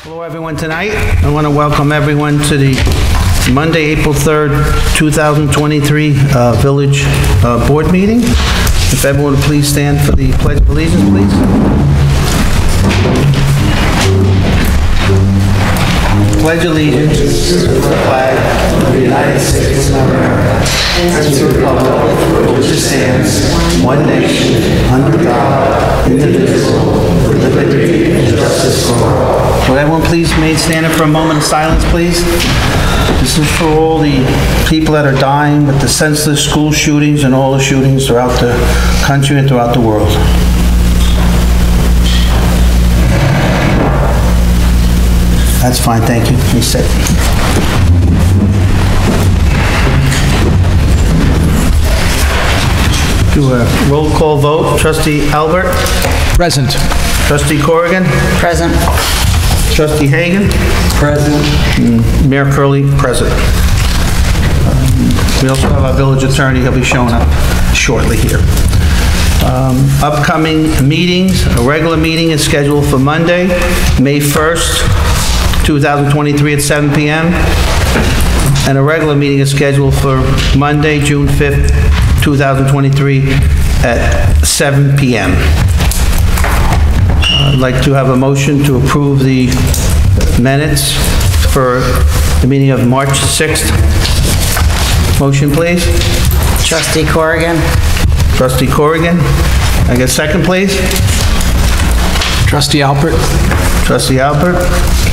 Hello everyone tonight. I want to welcome everyone to the Monday, April 3rd, 2023 Village Board meeting. If everyone would please stand for the Pledge of Allegiance, please. Pledge allegiance to the flag of the United States of America and to the republic for which it stands, one nation, under God, indivisible, with liberty and justice for all. Will everyone please remain standing for a moment of silence, please? This is for all the people that are dying with the senseless school shootings and all the shootings throughout the country and throughout the world. That's fine, thank you. Please sit. Do a roll call vote. Trustee Alpert? Present. Trustee Corrigan? Present. Trustee Hagen? Present. Mayor Curley, present. We also have our village attorney. He'll be showing up shortly here. Upcoming meetings. A regular meeting is scheduled for Monday, May 1st, 2023 at 7 p.m. And a regular meeting is scheduled for Monday, June 5th, 2023 at 7 p.m. I'd like to have a motion to approve the minutes for the meeting of March 6th. Motion, please. Trustee Corrigan. Trustee Corrigan. I get a second, please. Trustee Alpert. Trustee Alpert.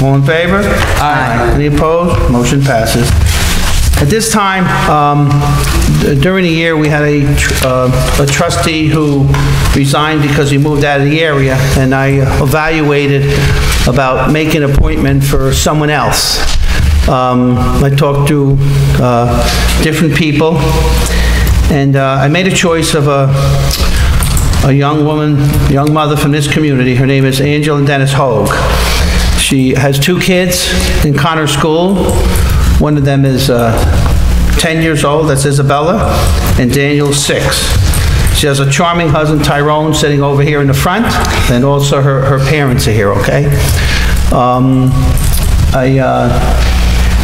All in favor? Aye. Any opposed? Motion passes. At this time, during the year, we had a trustee who resigned because he moved out of the area, and I evaluated about making an appointment for someone else. I talked to different people, and I made a choice of a young woman, young mother from this community. Her name is Angela Denis Hogue. She has 2 kids in Connor School. One of them is 10 years old, that's Isabella, and Daniel's 6. She has a charming husband, Tyrone, sitting over here in the front, and also her parents are here, okay?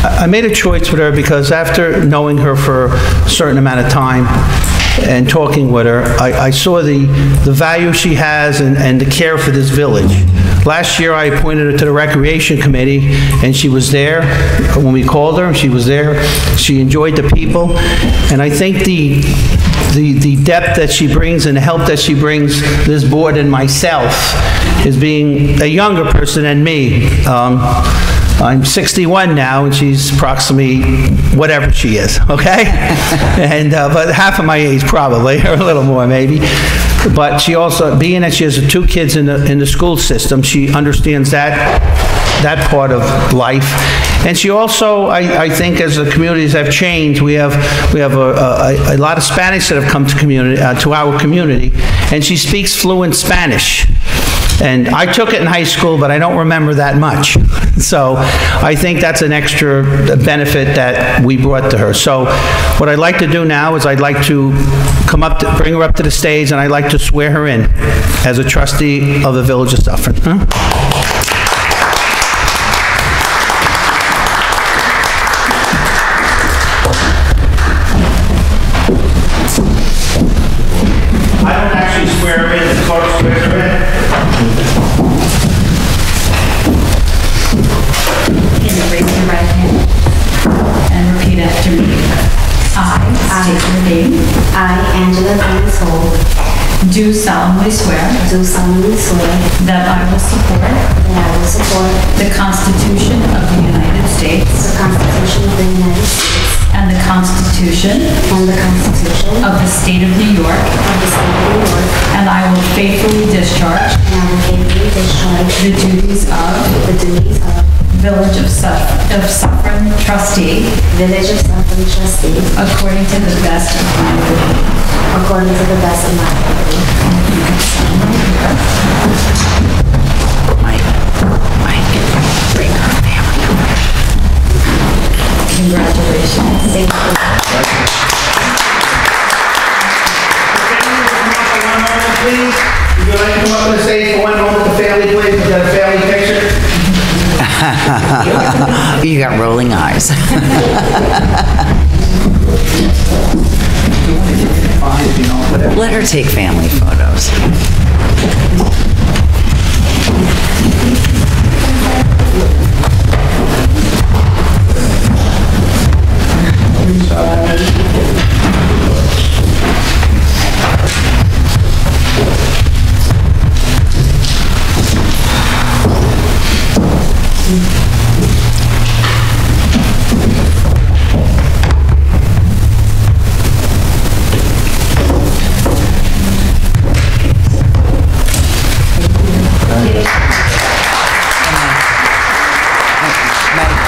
I made a choice with her because after knowing her for a certain amount of time and talking with her, I saw the value she has and the care for this village. Last year, I appointed her to the Recreation Committee, and she was there when we called her, and she was there. She enjoyed the people, and I think the depth that she brings and the help that she brings this board and myself is being a younger person than me. I'm 61 now, and she's approximately whatever she is, okay? And but half of my age probably, or a little more maybe. But she also, being that she has 2 kids in the school system, she understands that part of life. And she also, I think, as the communities have changed, we have a lot of Spanish that have come to our community, and she speaks fluent Spanish. And I took it in high school, but I don't remember that much. So I think that's an extra benefit that we brought to her. So what I'd like to do now is I'd like to bring her up to the stage, and I'd like to swear her in as a trustee of the Village of Suffern. Huh? I don't actually swear her in, the clerk swears her in. Raise your right hand and repeat after me. I state your name. I, Angela Denis Hogue, Do solemnly swear do solemnly swear that I will support that I will support the Constitution of the United States the Constitution of the United States and the Constitution and the Constitution of the State of New York, of the State of New York, and I will faithfully discharge and I will faithfully discharge the duties of the duties of Village of Suffern Trustee Village of Suffern Trustee according to the best of my ability. according to the best of my ability. Congratulations. Thank you. Please, would you like to come up on the stage for one moment, the family, please? We got a family picture. You got rolling eyes. Let her take family photos.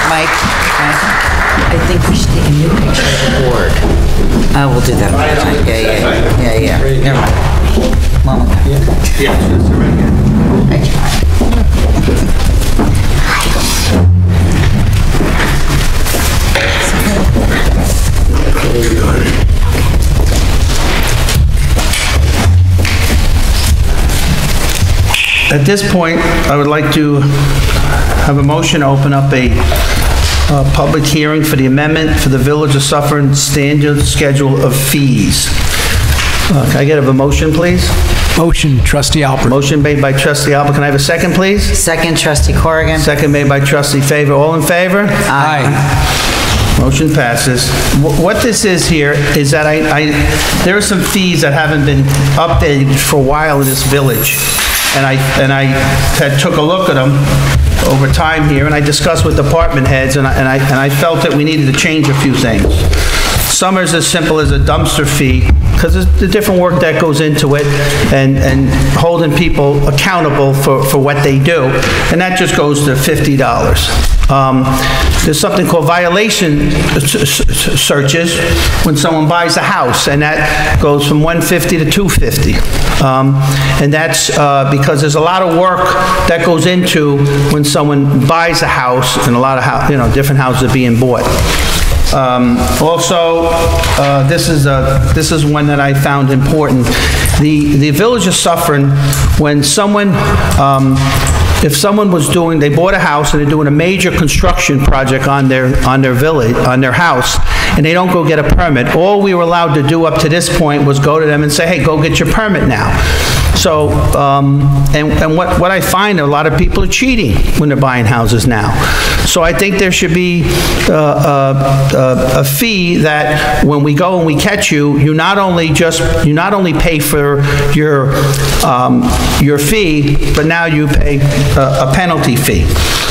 Mike, I think we should take a new picture of the board. We'll do that another time. Yeah. Never mind. Mama. I At this point, I would like to have a motion to open up a public hearing for the amendment for the Village of Suffern standard schedule of fees. Can I get a motion, please? Motion, Trustee Alpert. Motion made by Trustee Alpert. Can I have a second, please? Second, Trustee Corrigan. Second made by Trustee Favor. All in favor? Aye. Motion passes. What this is here is that there are some fees that haven't been updated for a while in this village. And I took a look at them over time here, and I discussed with department heads, and I felt that we needed to change a few things. Some are as simple as a dumpster fee, because there's the different work that goes into it, and holding people accountable for what they do, and that just goes to $50. There's something called violation searches when someone buys a house, and that goes from $150 to $250. And that's because there's a lot of work that goes into when someone buys a house, and a lot of different houses are being bought. Also, this is one that I found important. The Village of Suffern, when someone, if someone was doing, they bought a house and they're doing a major construction project on their village, on their house, and they don't go get a permit, all we were allowed to do up to this point was go to them and say, hey, go get your permit now. So, and what I find, a lot of people are cheating when they're buying houses now. So I think there should be a fee that when we go and we catch you, you not only pay for your fee, but now you pay a penalty fee.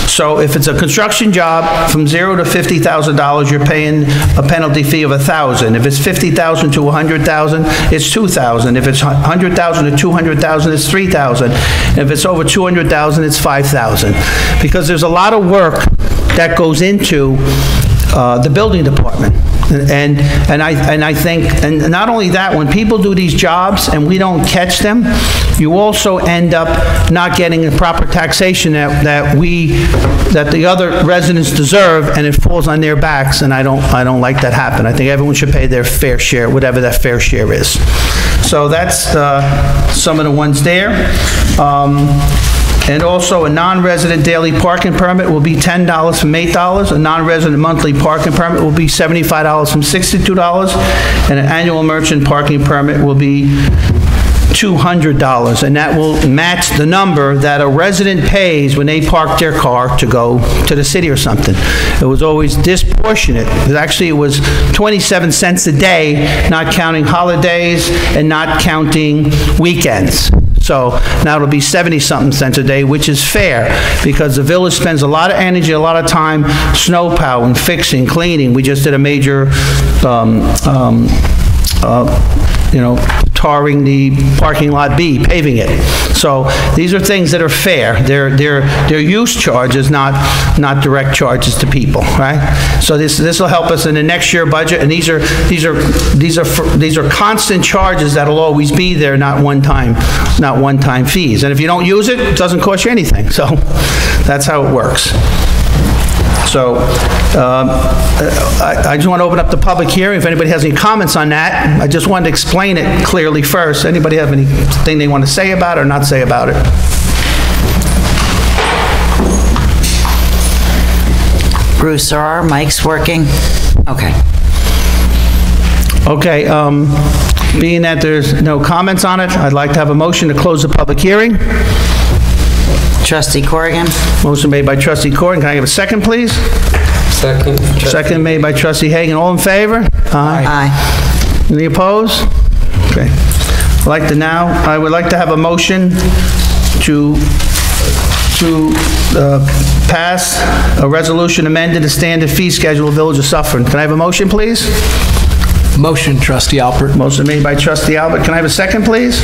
So if it's a construction job from $0 to $50,000, you're paying a penalty fee of $1,000. If it's $50,000 to $100,000, it's $2,000. If it's $100,000 to $200,000, it's $3,000. If it's over $200,000, it's $5,000. Because there's a lot of work that goes into the building department. And I think, and not only that, when people do these jobs and we don't catch them, you also end up not getting the proper taxation that the other residents deserve, and it falls on their backs, and I don't like that happen. I think everyone should pay their fair share, whatever that fair share is. So that's some of the ones there. And also, a non-resident daily parking permit will be $10 from $8. A non-resident monthly parking permit will be $75 from $62. And an annual merchant parking permit will be $200. And that will match the number that a resident pays when they park their car to go to the city or something. It was always disproportionate. Actually, it was 27 cents a day, not counting holidays and not counting weekends. So now it'll be 70-something cents a day, which is fair, because the village spends a lot of energy, a lot of time snow plowing, fixing, cleaning. We just did a major, tarring the parking lot B, paving it. So these are things that are fair. They're use charges, not direct charges to people, right? So this will help us in the next year budget, and these are constant charges that'll always be there, not one-time fees. And if you don't use it, it doesn't cost you anything. So that's how it works. So I just want to open up the public hearing. If anybody has any comments on that, I just wanted to explain it clearly first. Anybody have anything they want to say about it or not say about it? Bruce, are our mics working? Okay. Okay, being that there's no comments on it, I'd like to have a motion to close the public hearing. Trustee Corrigan? Motion made by trustee Corrigan. Can I have a second, please? Second. Second made by trustee Hagen. All in favor? Aye. Any opposed? Okay. I would like to have a motion to pass a resolution amending the standard fee schedule of Village of Suffern. Can I have a motion, please? Motion, trustee Alpert. Motion made by trustee Albert. Can I have a second, please?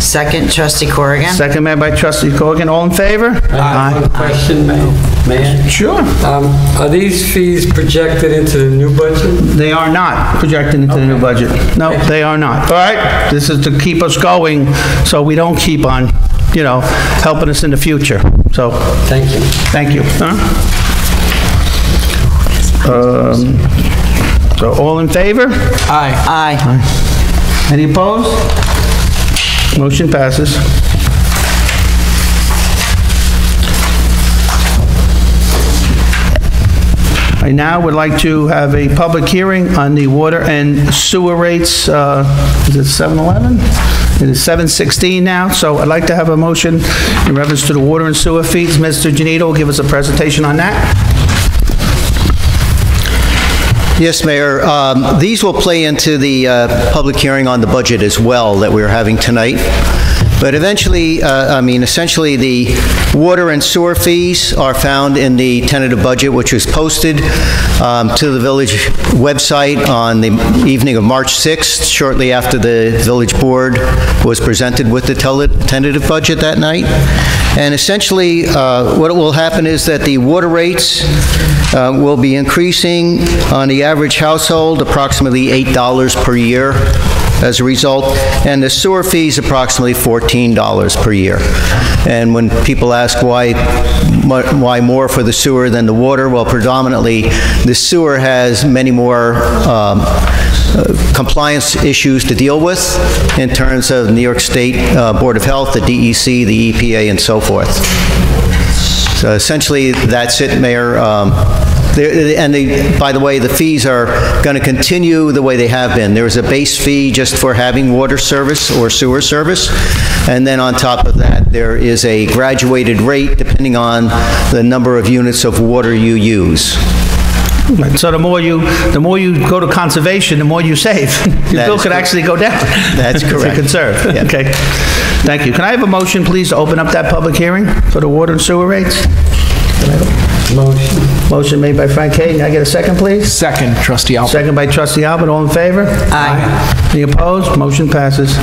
Second, trustee Corrigan? Second made by trustee Corrigan. All in favor? One question, Mayor. Sure. Are these fees projected into the new budget? They are not projected into the new budget. No, they are not. All right? This is to keep us going so we don't keep on, helping us in the future. So, Thank you. thank you. So all in favor? Aye. Aye. Any opposed? Motion passes. I now would like to have a public hearing on the water and sewer rates. Is it 7-11? It is 7:16 now, so I'd like to have a motion in reference to the water and sewer fees. Mr. Genito will give us a presentation on that. Yes, Mayor. These will play into the public hearing on the budget as well that we're having tonight. But essentially, the water and sewer fees are found in the tentative budget, which was posted to the village website on the evening of March 6th, shortly after the village board was presented with the tentative budget that night. And essentially, what will happen is that the water rates will be increasing on the average household approximately $8 per year as a result, and the sewer fees approximately $14 per year. And when people ask why more for the sewer than the water, well, predominantly the sewer has many more compliance issues to deal with in terms of New York State Board of Health, the DEC, the EPA, and so forth. So essentially, that's it, Mayor. By the way, the fees are going to continue the way they have been. There is a base fee just for having water service or sewer service, and then on top of that, there is a graduated rate depending on the number of units of water you use. So the more you go to conservation, the more you save. Your bill could actually go down. That's correct. If you conserve. Yeah. Okay. Thank you. Can I have a motion, please, to open up that public hearing for the water and sewer rates? Motion. Motion made by Frank Hagen. Can I get a second, please? Second, trustee Alpert. Second by trustee Albert. All in favor? Aye. Any opposed? Motion passes.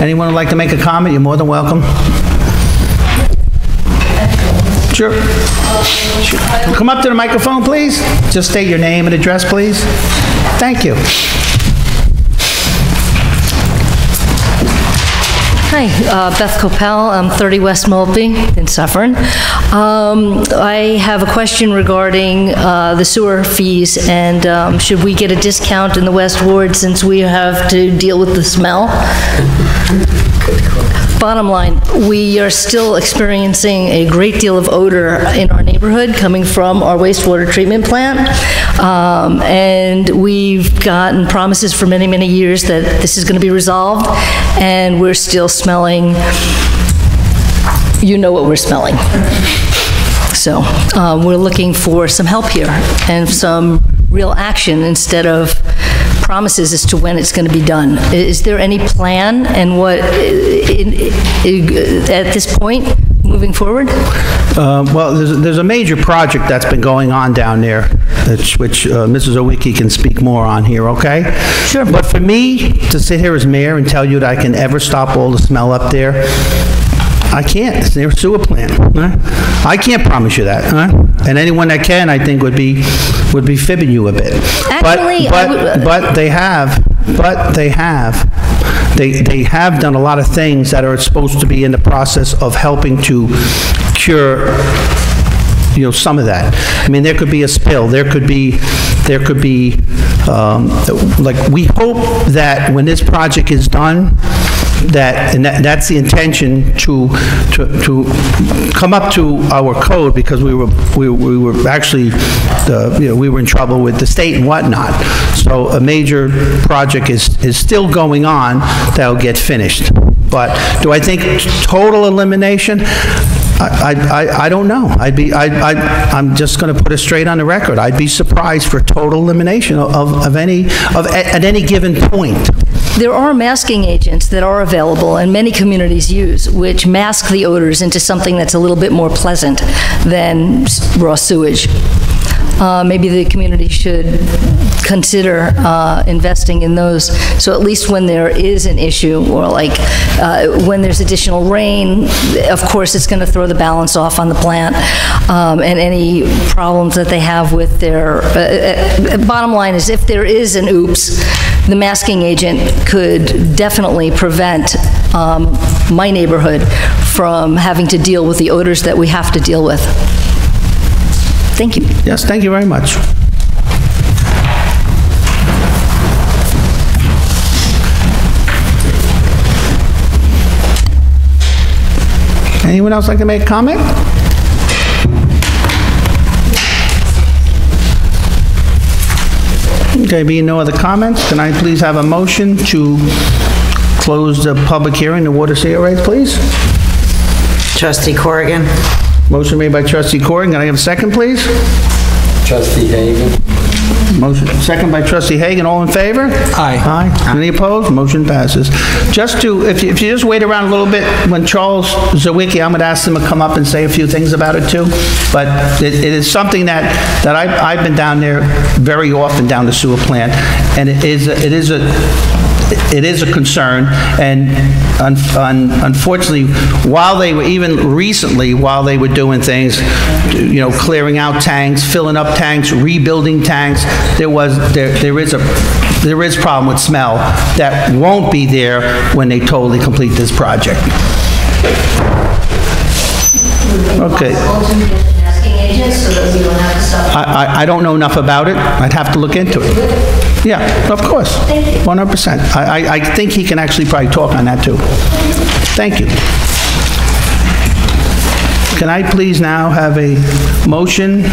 Anyone would like to make a comment? You're more than welcome. Sure. Come up to the microphone, please. Just state your name and address, please. Thank you. Hi, Beth Coppell, 30 West Maltby in Suffern. I have a question regarding the sewer fees, and should we get a discount in the West Ward since we have to deal with the smell? Bottom line, we are still experiencing a great deal of odor in our neighborhood coming from our wastewater treatment plant. And we've gotten promises for many, many years that this is going to be resolved, and we're still smelling, you know what we're smelling. So we're looking for some help here and some real action instead of promises as to when it's going to be done. Is there any plan and what, at this point, moving forward? Well, there's a major project that's been going on down there, which Mrs. Sawicki can speak more on here, okay? Sure. But for me to sit here as mayor and tell you that I can ever stop all the smell up there, I can't. It's their sewer plant. Right? I can't promise you that. Right? And anyone that can, I think, would be fibbing you a bit. Actually, but they have done a lot of things that are supposed to be in the process of helping to cure, some of that. I mean, there could be a spill. There could be, like, we hope that when this project is done, that's the intention to come up to our code, because we were actually, we were in trouble with the state and whatnot. So a major project is still going on that'll get finished. But do I think total elimination? I don't know. I'm just going to put it straight on the record. I'd be surprised for total elimination at any given point. There are masking agents that are available and many communities use, which mask the odors into something that's a little bit more pleasant than raw sewage. Maybe the community should consider investing in those, so at least when there is an issue, or like when there's additional rain, of course it's going to throw the balance off on the plant, and any problems that they have with their, bottom line is, if there is an oops, the masking agent could definitely prevent my neighborhood from having to deal with the odors that we have to deal with. Thank you. Yes, thank you very much. Anyone else like to make a comment? Okay, being no other comments, can I please have a motion to close the public hearing, the water sewer rates, please? Trustee Corrigan. Motion made by Trustee Corrigan. Can I have a second, please? Trustee Hagen. Motion, second by Trustee Hagen. All in favor? Aye. Aye. Any opposed? Motion passes. Just to, if you just wait around a little bit, when Charles Sawicki, I'm going to ask him to come up and say a few things about it too. But it is something that I've been down there very often, down the sewer plant, and it is a concern, and unfortunately, while they were, even recently, while they were doing things, clearing out tanks, filling up tanks, rebuilding tanks, there is problem with smell that won't be there when they totally complete this project. Okay. I don't know enough about it. I'd have to look into it. Yeah, of course. 100%. I think he can actually probably talk on that too. Thank you. Can I please now have a motion,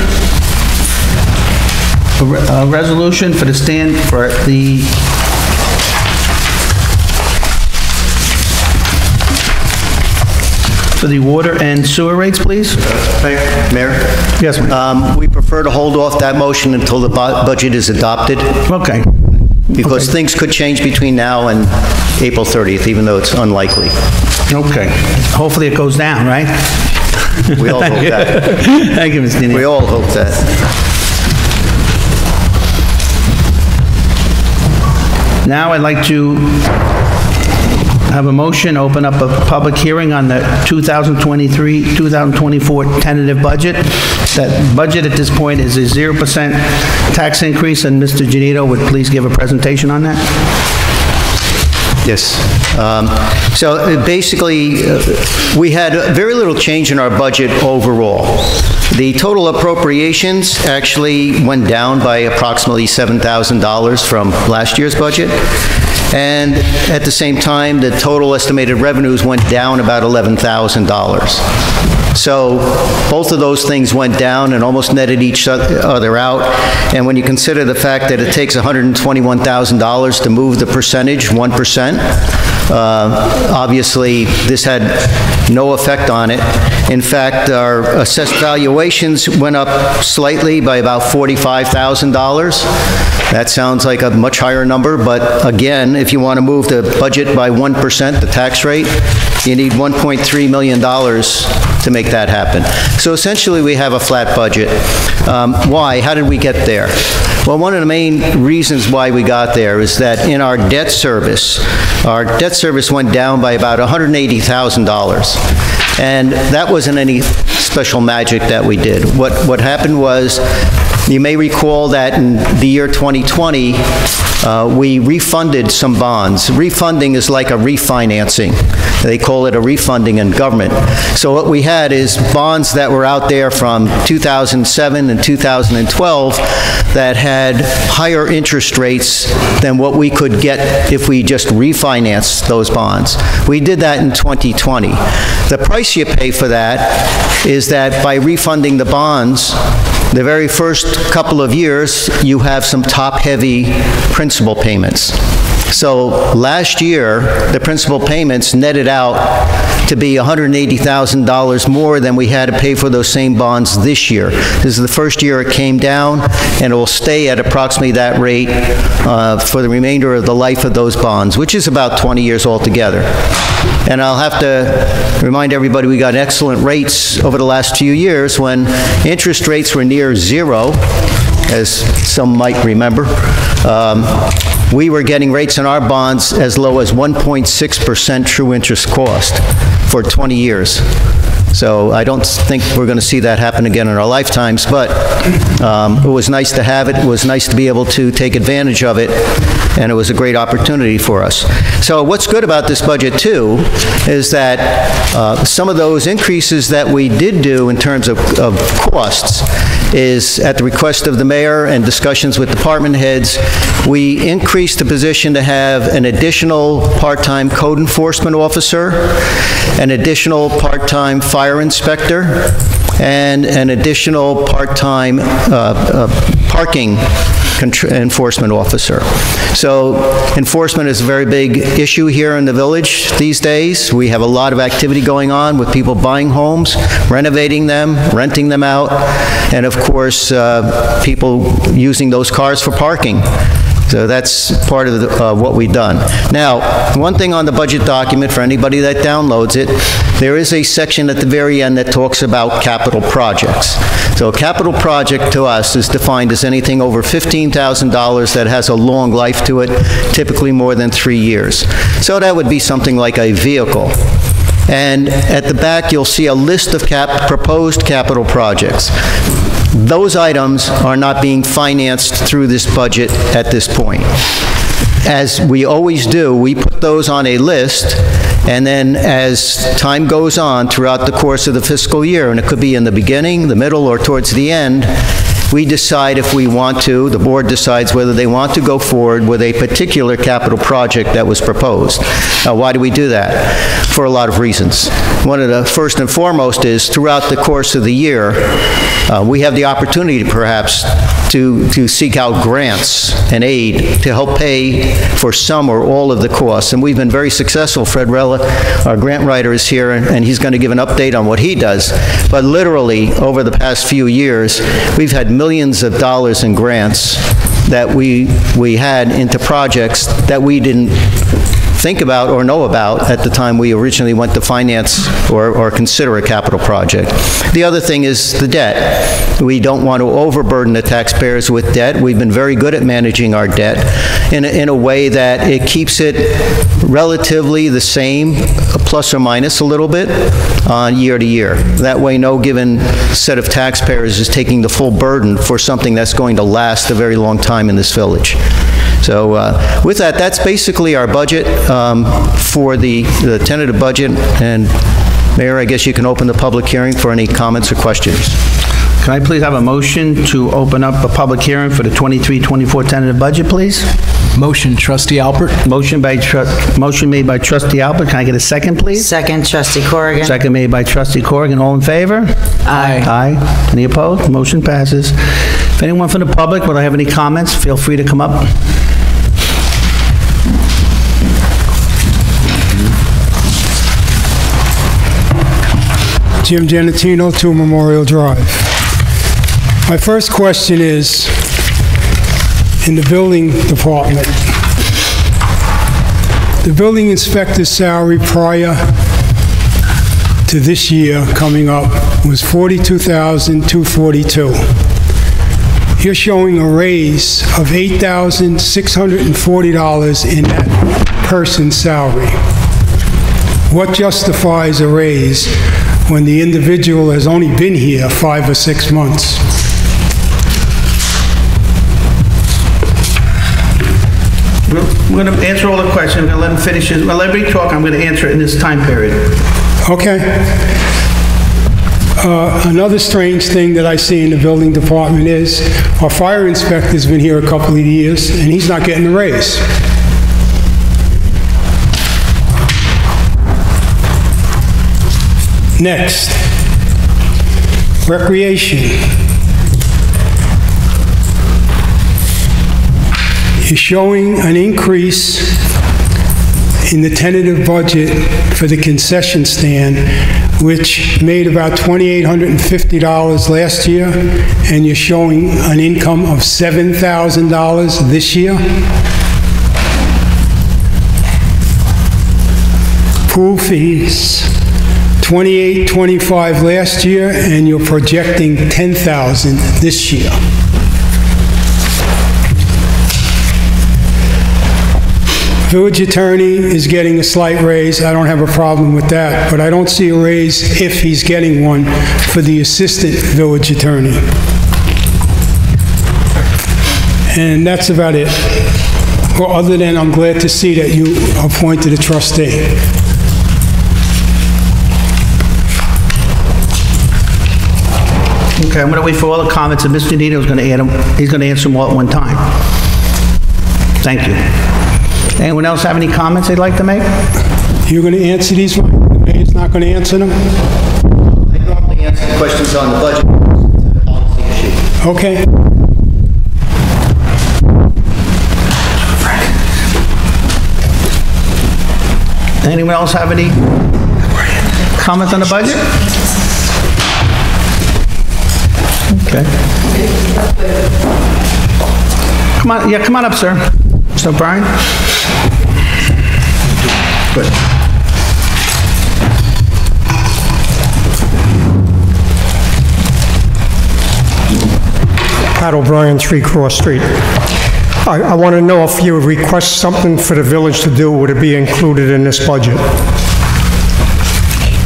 a resolution for the water and sewer rates, please? Mayor? Yes, ma'am. We prefer to hold off that motion until the budget is adopted. Okay. Because things could change between now and April 30th, even though it's unlikely. Okay. Hopefully it goes down, right? We all hope that. Thank you, Mr. Denis. We all hope that. Now I'd like to have a motion, open up a public hearing on the 2023-2024 tentative budget. That budget at this point is a 0% tax increase, and Mr. Genito would please give a presentation on that. Yes. So basically, we had very little change in our budget overall. The total appropriations actually went down by approximately $7,000 from last year's budget. And at the same time, the total estimated revenues went down about $11,000. So both of those things went down and almost netted each other out. And when you consider the fact that it takes $121,000 to move the percentage, 1%, obviously this had no effect on it. In fact, our assessed valuations went up slightly by about $45,000. That sounds like a much higher number, but again, if you want to move the budget by 1%, the tax rate, you need $1.3 million to make that happen. So essentially, we have a flat budget. Why? How did we get there? Well, one of the main reasons why we got there is that in our debt service went down by about $180,000. And that wasn't any special magic that we did. What happened was, You may recall that in the year 2020, we refunded some bonds. Refunding is like a refinancing. They call it a refunding in government. So what we had is bonds that were out there from 2007 and 2012 that had higher interest rates than what we could get if we just refinanced those bonds. We did that in 2020. The price you pay for that is that by refunding the bonds, the very first couple of years, you have some top-heavy principal payments. So last year, the principal payments netted out to be $180,000 more than we had to pay for those same bonds this year. This is the first year it came down, and it will stay at approximately that rate for the remainder of the life of those bonds, which is about 20 years altogether. And I'll have to remind everybody we got excellent rates over the last few years when interest rates were near zero, as some might remember. We were getting rates on our bonds as low as 1.6% true interest cost for 20 years. So I don't think we're going to see that happen again in our lifetimes, but it was nice to have it. It was nice to be able to take advantage of it, and it was a great opportunity for us. So what's good about this budget, too, is that some of those increases that we did do in terms of costs is at the request of the mayor and discussions with department heads, we increased the position to have an additional part-time code enforcement officer, an additional part-time fire inspector, and an additional part-time parking enforcement officer. So enforcement is a very big issue here in the village these days. We have a lot of activity going on with people buying homes, renovating them, renting them out, and of course, people using those cars for parking. So that's part of what we've done. Now, one thing on the budget document, for anybody that downloads it, there is a section at the very end that talks about capital projects. So a capital project to us is defined as anything over $15,000 that has a long life to it, typically more than 3 years. So that would be something like a vehicle. And at the back, you'll see a list of proposed capital projects. Those items are not being financed through this budget at this point. As we always do, we put those on a list, and then as time goes on throughout the course of the fiscal year, and it could be in the beginning, the middle, or towards the end, we decide if we want to, the board decides whether they want to go forward with a particular capital project that was proposed. Now, why do we do that? For a lot of reasons. One of the first and foremost is throughout the course of the year, we have the opportunity perhaps to seek out grants and aid to help pay for some or all of the costs. And we've been very successful. Fred Rella, our grant writer, is here, and he's going to give an update on what he does. But literally, over the past few years, we've had millions of dollars in grants that we had into projects that we didn't think about or know about at the time we originally went to finance or consider a capital project. The other thing is the debt. We don't want to overburden the taxpayers with debt. We've been very good at managing our debt in a way that it keeps it relatively the same, plus or minus a little bit, on year to year. That way, no given set of taxpayers is taking the full burden for something that's going to last a very long time in this village. So with that, that's basically our budget for the tentative budget. And Mayor, I guess you can open the public hearing for any comments or questions. Can I please have a motion to open up a public hearing for the 23-24 tentative budget, please? Motion, Trustee Alpert. Motion made by Trustee Alpert. Can I get a second, please? Second, Trustee Corrigan. Second made by Trustee Corrigan. All in favor? Aye. Aye. Any opposed? Motion passes. If anyone from the public would have any comments, feel free to come up. Jim Genito, 2 Memorial Drive. My first question is, in the building department, the building inspector's salary prior to this year coming up was $42,242. You're showing a raise of $8,640 in that person's salary. What justifies a raise when the individual has only been here 5 or 6 months? We're going to answer all the questions. I'm going to let him finish his, well, let me talk. I'm going to answer it in this time period. Okay. Another strange thing that I see in the building department is our fire inspector's been here a couple of years, and he's not getting a raise. Next, recreation. You're showing an increase in the tentative budget for the concession stand, which made about $2,850 last year, and you're showing an income of $7,000 this year. Pool fees, $2,825 last year, and you're projecting $10,000 this year. Village attorney is getting a slight raise. I don't have a problem with that, but I don't see a raise if he's getting one for the assistant village attorney. And that's about it. Well, other than I'm glad to see that you appointed a trustee. Okay, I'm going to wait for all the comments, and Mr. Genito is going to add them. He's going to answer them all at one time. Thank you. Anyone else have any comments they'd like to make? You're going to answer these ones? The mayor's not going to answer them? I normally answer the questions on the budget. It's a policy issue. Okay. Anyone else have any comments on the budget? Okay. Come on, yeah, come on up, sir. Mr. O'Brien? Good. Pat O'Brien, 3 Cross Street. I want to know if you request something for the village to do, would it be included in this budget?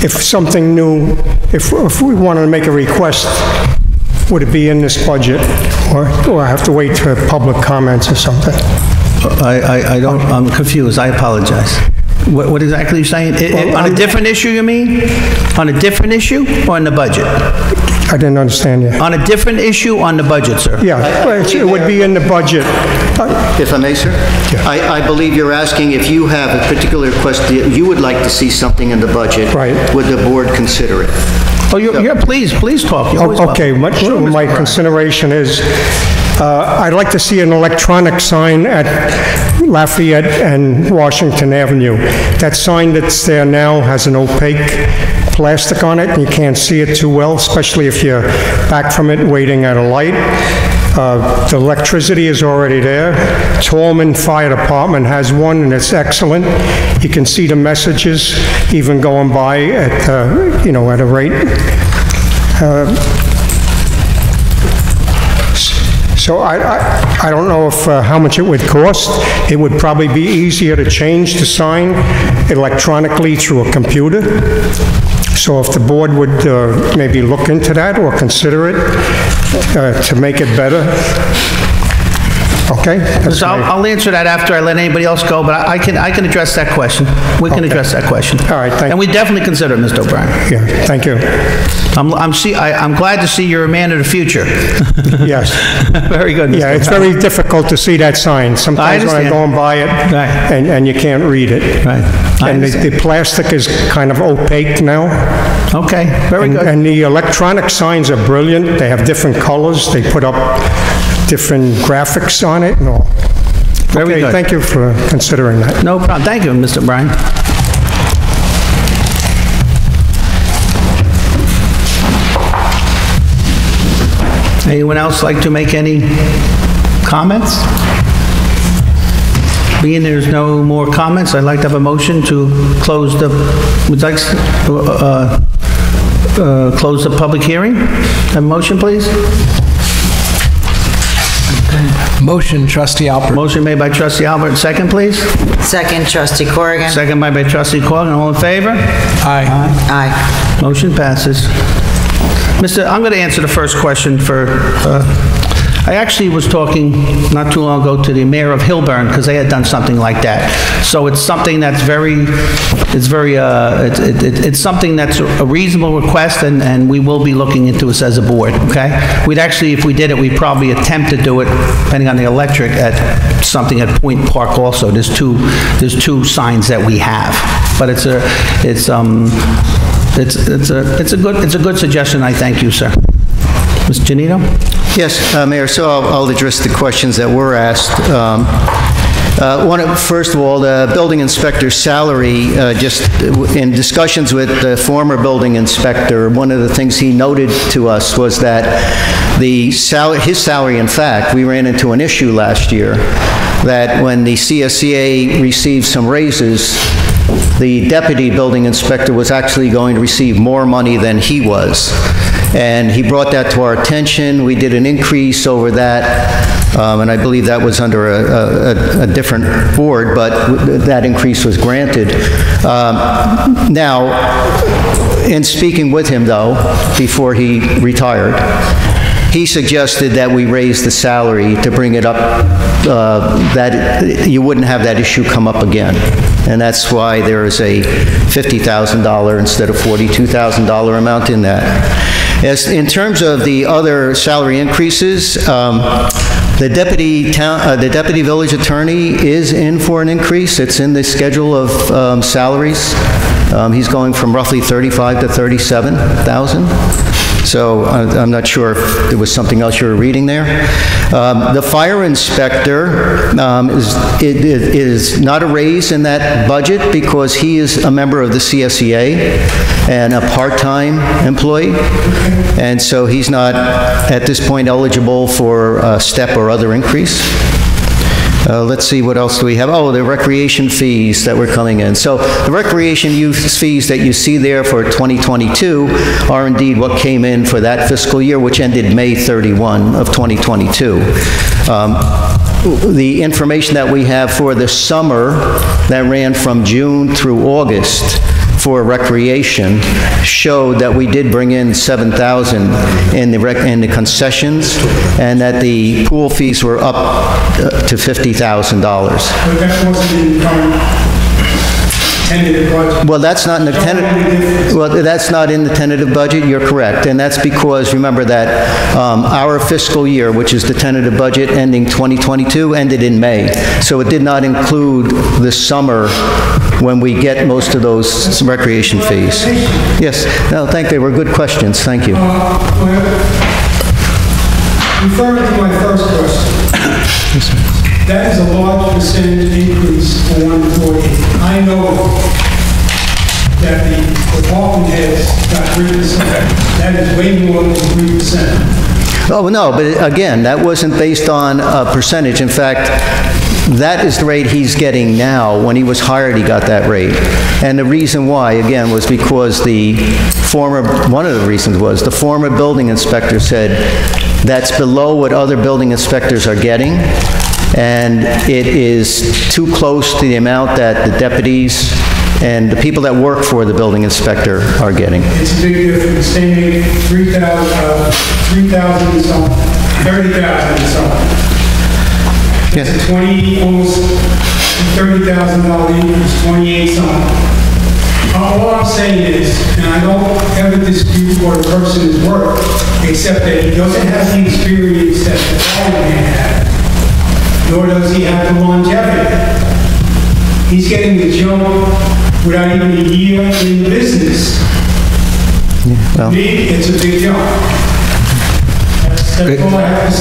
If something new, if we wanted to make a request, would it be in this budget? Or I have to wait for public comments or something? I don't, I'm confused. I apologize. What exactly are you saying? On a different issue, you mean? On a different issue or in the budget? I didn't understand you. On a different issue on the budget, sir? Yeah, it would be in the budget. If I may, sir? Yeah. I believe you're asking if you have a particular request that you would like to see something in the budget. Right. Would the board consider it? Oh, please talk. You're always Okay, welcome. my consideration is, I'd like to see an electronic sign at Lafayette and Washington Avenue. That sign that's there now has an opaque plastic on it, and you can't see it too well, especially if you're back from it waiting at a light. The electricity is already there. Tallman Fire Department has one, and it's excellent. You can see the messages even going by at, at a rate. So I don't know if how much it would cost. It would probably be easier to change the sign electronically through a computer. So if the board would maybe look into that or consider it to make it better. Okay? So I'll answer that after I let anybody else go, but I can address that question. We can address that question. All right, thank you. And we definitely consider it, Mr. O'Brien. Yeah, thank you. I'm glad to see you're a man of the future. Yes. Very good, Mr. Yeah, it's O'Brien. very difficult to see that sign. Sometimes when I'm going by it, Right. and you can't read it. Right. I And understand. the plastic is kind of opaque now. Okay, very good. And the electronic signs are brilliant. They have different colors. They put up different graphics on it and all. Very Okay, good. thank you for considering that. No problem. Thank you, Mr. O'Brien. Anyone else like to make any comments? Being there's no more comments, I'd like to have a motion to close the, close the public hearing. Have a motion, please? Motion, Trustee Alpert. Motion made by Trustee Alpert. Second, please. Second, Trustee Corrigan. Second by Trustee Corrigan. All in favor? Aye. Aye. Motion passes. I'm going to answer the first question for, I actually was talking not too long ago to the mayor of Hilburn, because they had done something like that. So it's something that's it's something that's a reasonable request, and we will be looking into this as a board, okay? We'd actually, if we did it, we'd probably attempt to do it, depending on the electric, at something at Point Park also. There's two signs that we have, but it's a good suggestion. I thank you, sir. Ms. Genito? Yes, Mayor, so I'll address the questions that were asked. First of all, the building inspector's salary, just in discussions with the former building inspector, one of the things he noted to us was that his salary, in fact, we ran into an issue last year, that when the CSEA received some raises, the deputy building inspector was actually going to receive more money than he was. And he brought that to our attention. We did an increase over that, and I believe that was under a different board, but that increase was granted. Now, in speaking with him, though, before he retired, he suggested that we raise the salary to bring it up, that you wouldn't have that issue come up again. And that's why there is a $50,000 instead of $42,000 amount in that. As in terms of the other salary increases, the deputy village attorney is in for an increase. It's in the schedule of salaries. He's going from roughly $35,000 to $37,000. So I'm not sure if there was something else you were reading there. The fire inspector is not a raise in that budget because he is a member of the CSEA and a part-time employee, and so he's not at this point eligible for a step or other increase. Let's see, what else do we have? Oh, the recreation fees that were coming in. So the recreation use fees that you see there for 2022 are indeed what came in for that fiscal year, which ended May 31 of 2022. The information that we have for the summer that ran from June through August for recreation showed that we did bring in $7,000 in the concessions, and that the pool fees were up to $50,000. But that wasn't in the tentative budget. Well, that's not in the tentative. Well, that's not in the tentative budget. You're correct, and that's because remember that our fiscal year, which is the tentative budget ending 2022, ended in May, so it did not include the summer when we get most of those recreation fees. Yes. No, thank you. They were good questions. Thank you. Referring to my first question, that is a large percentage increase for one employee. I know that the department heads got 3%. That is way more than 3%. Oh, no, but again, that wasn't based on a percentage. In fact, that is the rate he's getting now. When he was hired, he got that rate. And the reason why, again, was because one of the reasons was the former building inspector said that's below what other building inspectors are getting, and it is too close to the amount that the deputies and the people that work for the building inspector are getting. It's a big difference. They make $3,000 and something, $30,000 and something. Yes. It's almost $30,000 increase, 28 something. All I'm saying is, and I don't ever dispute what a person is worth, except that he doesn't have the experience that the fireman had, nor does he have the longevity. He's getting the jump without even a year in the business. Yeah, well. To me, it's a big jump. That's all I have to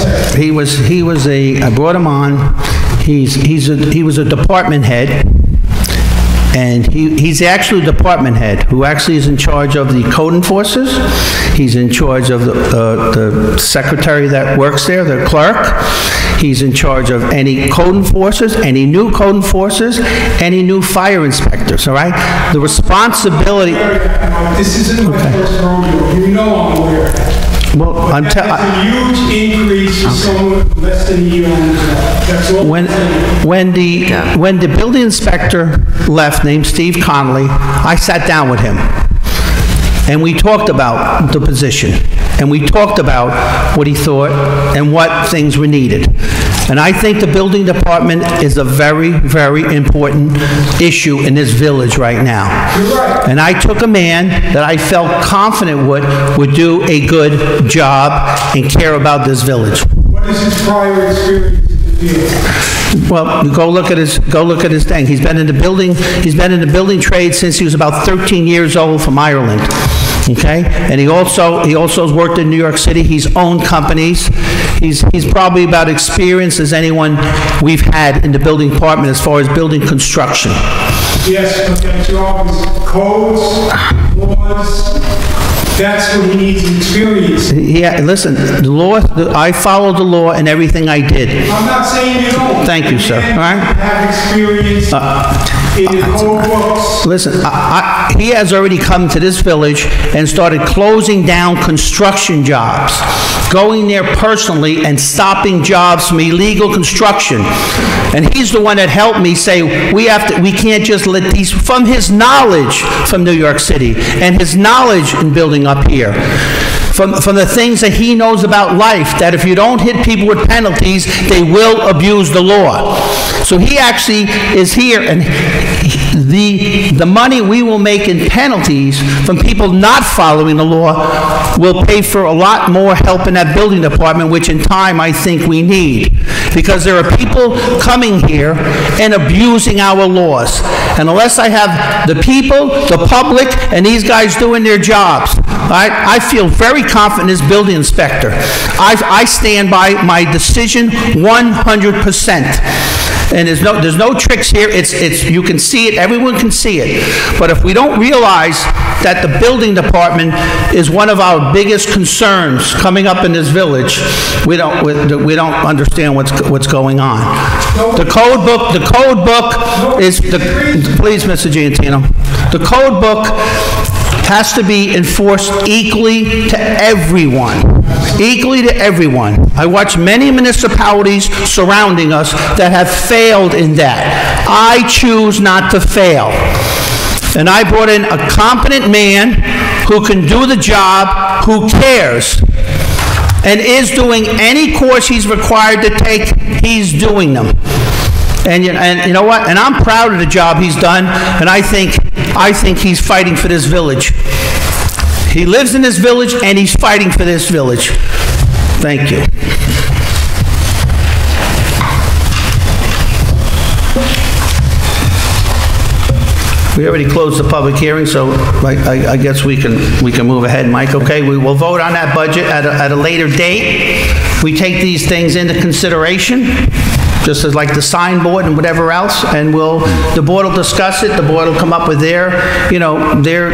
say. I brought him on, he was a department head, and he's actually a department head who actually is in charge of the code enforcers. He's in charge of the secretary that works there, the clerk. He's in charge of any code enforcers, any new code enforcers, any new fire inspectors, all right? The responsibility... This isn't my first rodeo. You know I'm aware of that. Well, I'm That's a huge increase for someone less than a year on the job. That's all I'm saying. when the building inspector left, named Steve Connolly, I sat down with him. and we talked about the position, and we talked about what he thought and what things were needed. And I think the building department is a very, very important issue in this village right now. And I took a man that I felt confident would do a good job and care about this village. What is his prior experience in the field? Well, go look at his thing. He's been in the building trade since he was about 13 years old from Ireland. Okay? And he also has worked in New York City. He's owned companies. He's probably about experienced as anyone we've had in the building department as far as building construction. Yes, but that job is codes, laws, that's what he needs experience. Yeah, listen, the law, I followed the law in everything I did. I'm not saying you don't. Thank you, sir. All right? Have experience in the code books. Listen, he has already come to this village and started closing down construction jobs, going there personally and stopping jobs from illegal construction. And he's the one that helped me say, we can't just let these, from his knowledge from New York City and his knowledge in building up here, from the things that he knows about life, that if you don't hit people with penalties, they will abuse the law. So he actually is here, and the money we will make in penalties from people not following the law will pay for a lot more help in that building department, which in time I think we need. Because there are people coming here and abusing our laws. And unless I have the people, the public, and these guys doing their jobs, I feel very confident in this building inspector. I stand by my decision 100%. And there's no tricks here. It's you can see it. Everyone can see it. But if we don't realize that the building department is one of our biggest concerns coming up in this village, we don't understand what's going on. The code book is please, Mr. Giantino. The code book has to be enforced equally to everyone. Equally to everyone. I watch many municipalities surrounding us that have failed in that. I choose not to fail. And I brought in a competent man who can do the job, who cares, and is doing any course he's required to take, he's doing them. And you know what? And I'm proud of the job he's done, and I think he's fighting for this village. He lives in this village, and he's fighting for this village. Thank you. We already closed the public hearing, so I guess we can move ahead, Mike, okay? We will vote on that budget at a later date. We take these things into consideration, just as like the signboard and whatever else, and the board will discuss it, the board will come up with their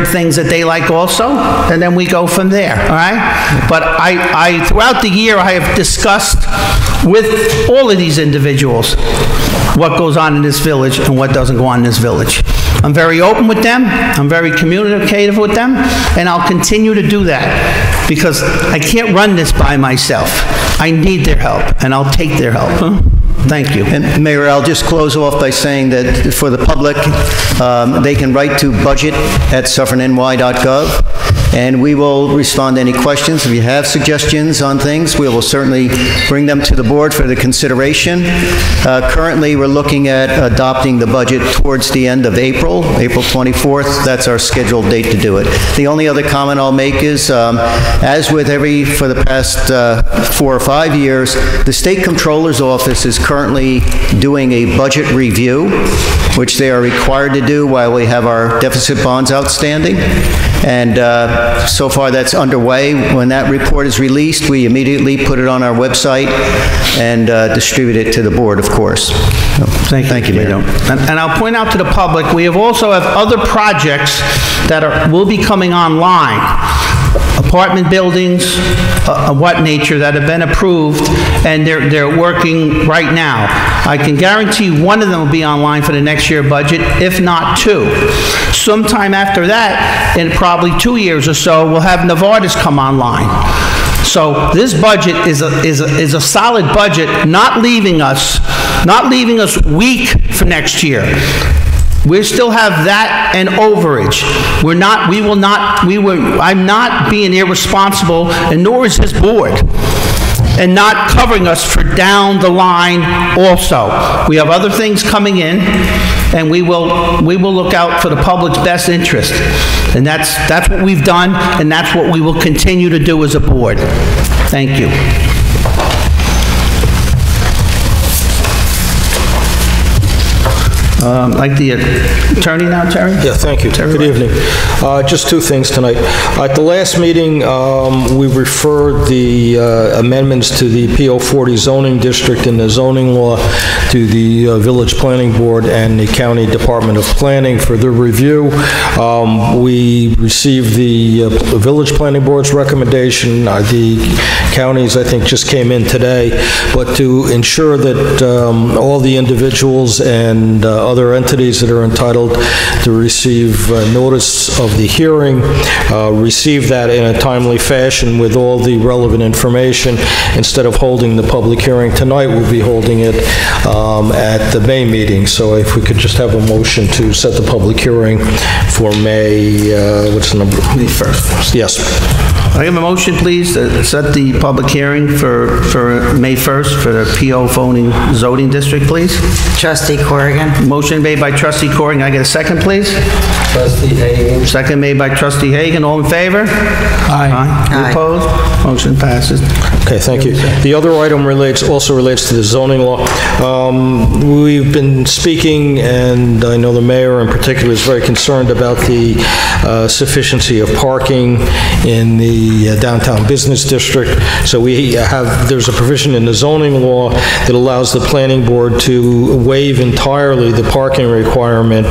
things that they like also, and then we go from there, all right? But throughout the year, I have discussed with all of these individuals what goes on in this village and what doesn't go on in this village. I'm very open with them, I'm very communicative with them, and I'll continue to do that, because I can't run this by myself. I need their help, and I'll take their help. Huh? Thank you. And Mayor, I'll just close off by saying that for the public, they can write to budget@suffernny.gov, and we will respond to any questions. If you have suggestions on things, we will certainly bring them to the board for the consideration. Currently, we're looking at adopting the budget towards the end of April 24th. That's our scheduled date to do it. The only other comment I'll make is, as with for the past 4 or 5 years, the State Comptroller's Office is currently doing a budget review, which they are required to do while we have our deficit bonds outstanding. And so far that's underway. When that report is released, we immediately put it on our website and distribute it to the board, of course. So, thank you, Mayor. And I'll point out to the public, we also have other projects that will be coming online. Apartment buildings of what nature that have been approved, and they're working right now. I can guarantee one of them will be online for the next year budget, if not 2. Sometime after that, in probably 2 years or so, we'll have Novartis come online. So this budget is a solid budget, not leaving us weak for next year. We still have that and overage. I'm not being irresponsible, and nor is this board, and not covering us for down the line also. We have other things coming in, and we will look out for the public's best interest. And that's what we've done, and that's what we will continue to do as a board. Thank you. Like the attorney now, Terry? Yeah, thank you. Terry, good evening. Just two things tonight. At the last meeting, we referred the amendments to the PO40 zoning district and the zoning law to the Village Planning Board and the County Department of Planning for their review. We received the Village Planning Board's recommendation. The counties, I think, just came in today. But to ensure that all the individuals and other entities that are entitled to receive notice of the hearing, receive that in a timely fashion with all the relevant information. Instead of holding the public hearing tonight, we'll be holding it at the May meeting. So if we could just have a motion to set the public hearing for May, what's the number? May 1st. Yes. I have a motion, please, to set the public hearing for May 1st for the PO Phoning Zoning District, please. Trustee Corrigan. Motion made by Trustee Corrigan. I get a second, please? Trustee Hagen. Second made by Trustee Hagen. All in favor? Aye. Any opposed? Motion passes. Okay, thank you. The other item also relates to the zoning law. We've been speaking, and I know the mayor in particular is very concerned about the sufficiency of parking in the downtown business district. So there's a provision in the zoning law that allows the planning board to waive entirely the parking requirement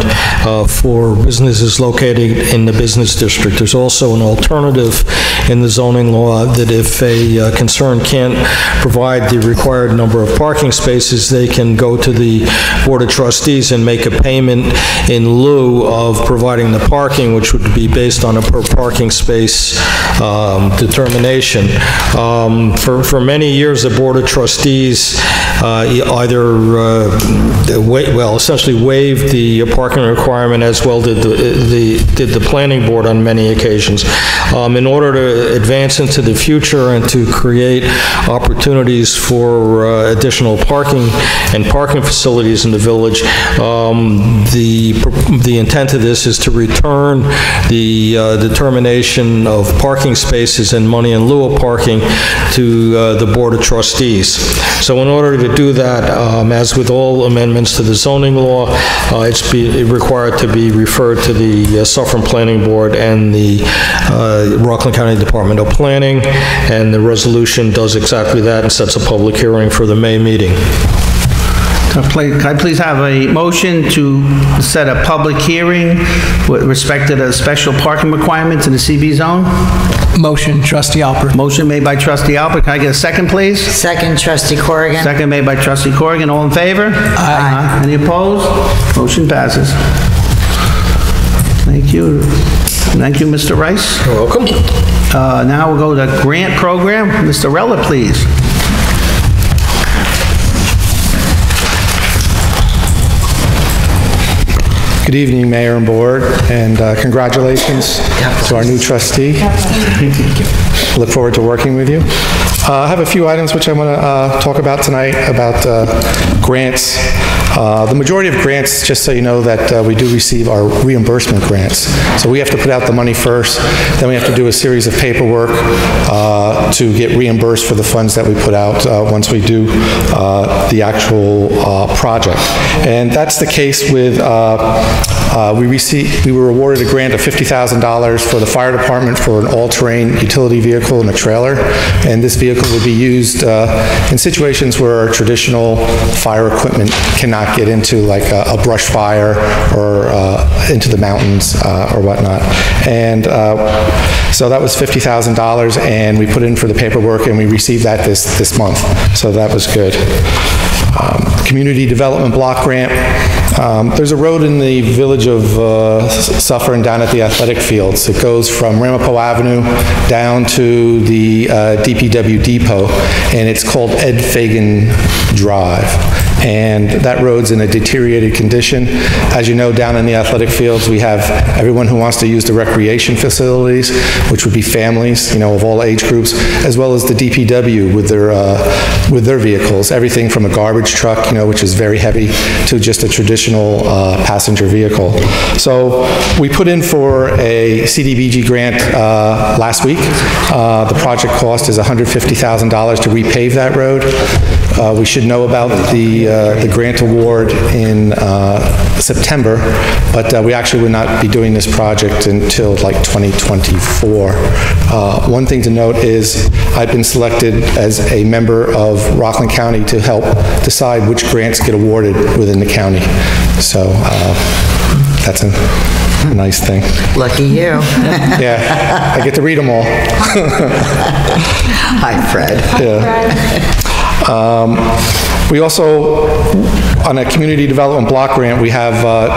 for businesses located in the business district. There's also an alternative in the zoning law that if a concern can't provide the required number of parking spaces, they can go to the Board of Trustees and make a payment in lieu of providing the parking, which would be based on a per parking space determination. For many years, the Board of Trustees essentially waived the parking requirement, as well did the planning board on many occasions. In order to advance into the future and to create opportunities for additional parking and parking facilities in the village, the intent of this is to return the determination of parking spaces and money in lieu of parking to the Board of Trustees. So in order to do that, as with all amendments to the zoning law, it's required to be referred to the Suffern Planning Board and the Rockland County Department of Planning, and the resolution does exactly that and sets a public hearing for the May meeting. Can I please have a motion to set a public hearing with respect to the special parking requirements in the CB zone? Motion, Trustee Alpert. Motion made by Trustee Alpert. Can I get a second, please? Second, Trustee Corrigan. Second made by Trustee Corrigan. All in favor? Aye. Any opposed? Motion passes. Thank you. Thank you, Mr. Rice. You're welcome. Now we'll go to the grant program. Mr. Rella, please. Good evening, Mayor and Board, and congratulations to our new trustee. Look forward to working with you. I have a few items which I want to talk about tonight about grants. The majority of grants, just so you know, that we do receive are reimbursement grants. So we have to put out the money first, then we have to do a series of paperwork to get reimbursed for the funds that we put out once we do the actual project. And that's the case with, we were awarded a grant of $50,000 for the fire department for an all-terrain utility vehicle and a trailer. And this vehicle would be used in situations where our traditional fire equipment cannot get into, like a brush fire or into the mountains or whatnot. And so that was $50,000, and we put in for the paperwork, and we received that this month. So that was good. Community Development Block Grant. There's a road in the village of Suffern down at the athletic fields. It goes from Ramapo Avenue down to the DPW depot, and it's called Ed Fagan Drive. And that road's in a deteriorated condition. As you know, down in the athletic fields, we have everyone who wants to use the recreation facilities, which would be families, you know, of all age groups, as well as the DPW with their vehicles. Everything from a garbage truck, you know, which is very heavy, to just a traditional passenger vehicle. So we put in for a CDBG grant last week. The project cost is $150,000 to repave that road. We should know about the grant award in September, but we actually would not be doing this project until like 2024. One thing to note is I've been selected as a member of Loughlin County to help decide which grants get awarded within the county. So that's a nice thing. Lucky you. Yeah, I get to read them all. Hi, Fred. Yeah. We also, on a community development block grant, we have a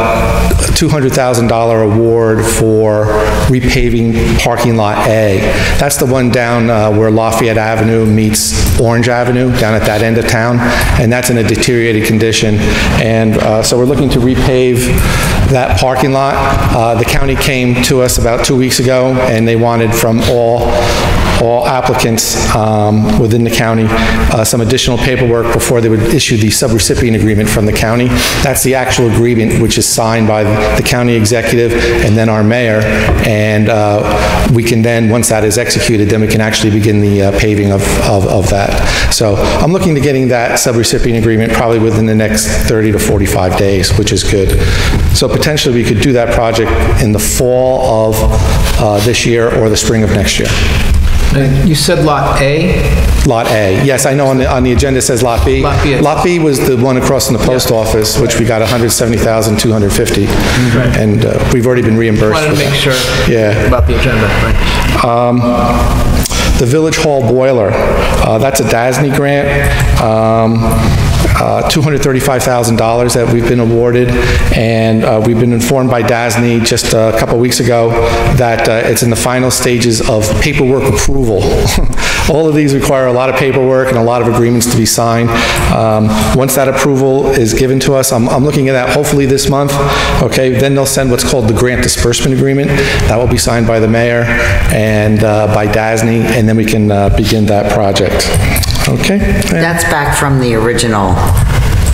$200,000 award for repaving parking lot A. That's the one down where Lafayette Avenue meets Orange Avenue, down at that end of town, and that's in a deteriorated condition. And so we're looking to repave that parking lot. The county came to us about 2 weeks ago, and they wanted from all applicants within the county some additional paperwork before they would issue the subrecipient agreement from the county. That's the actual agreement, which is signed by the county executive and then our mayor, and we can then, once that is executed, then we can actually begin the paving of that. So I'm looking to getting that subrecipient agreement probably within the next 30 to 45 days, which is good. So potentially we could do that project in the fall of this year or the spring of next year. You said Lot A? Lot A. Yes, I know on the agenda it says Lot B. Lot B. Lot B was the one across from the post office, which we got $170,250, and we've already been reimbursed. I wanted to make sure about the agenda. Right. The Village Hall boiler, that's a DASNY grant. $235,000 that we've been awarded, and we've been informed by DASNY just a couple weeks ago that it's in the final stages of paperwork approval. All of these require a lot of paperwork and a lot of agreements to be signed. Once that approval is given to us, I'm looking at that hopefully this month, okay? Then they'll send what's called the grant disbursement agreement. That will be signed by the mayor and by DASNY, and then we can begin that project. Okay. That's back from the original,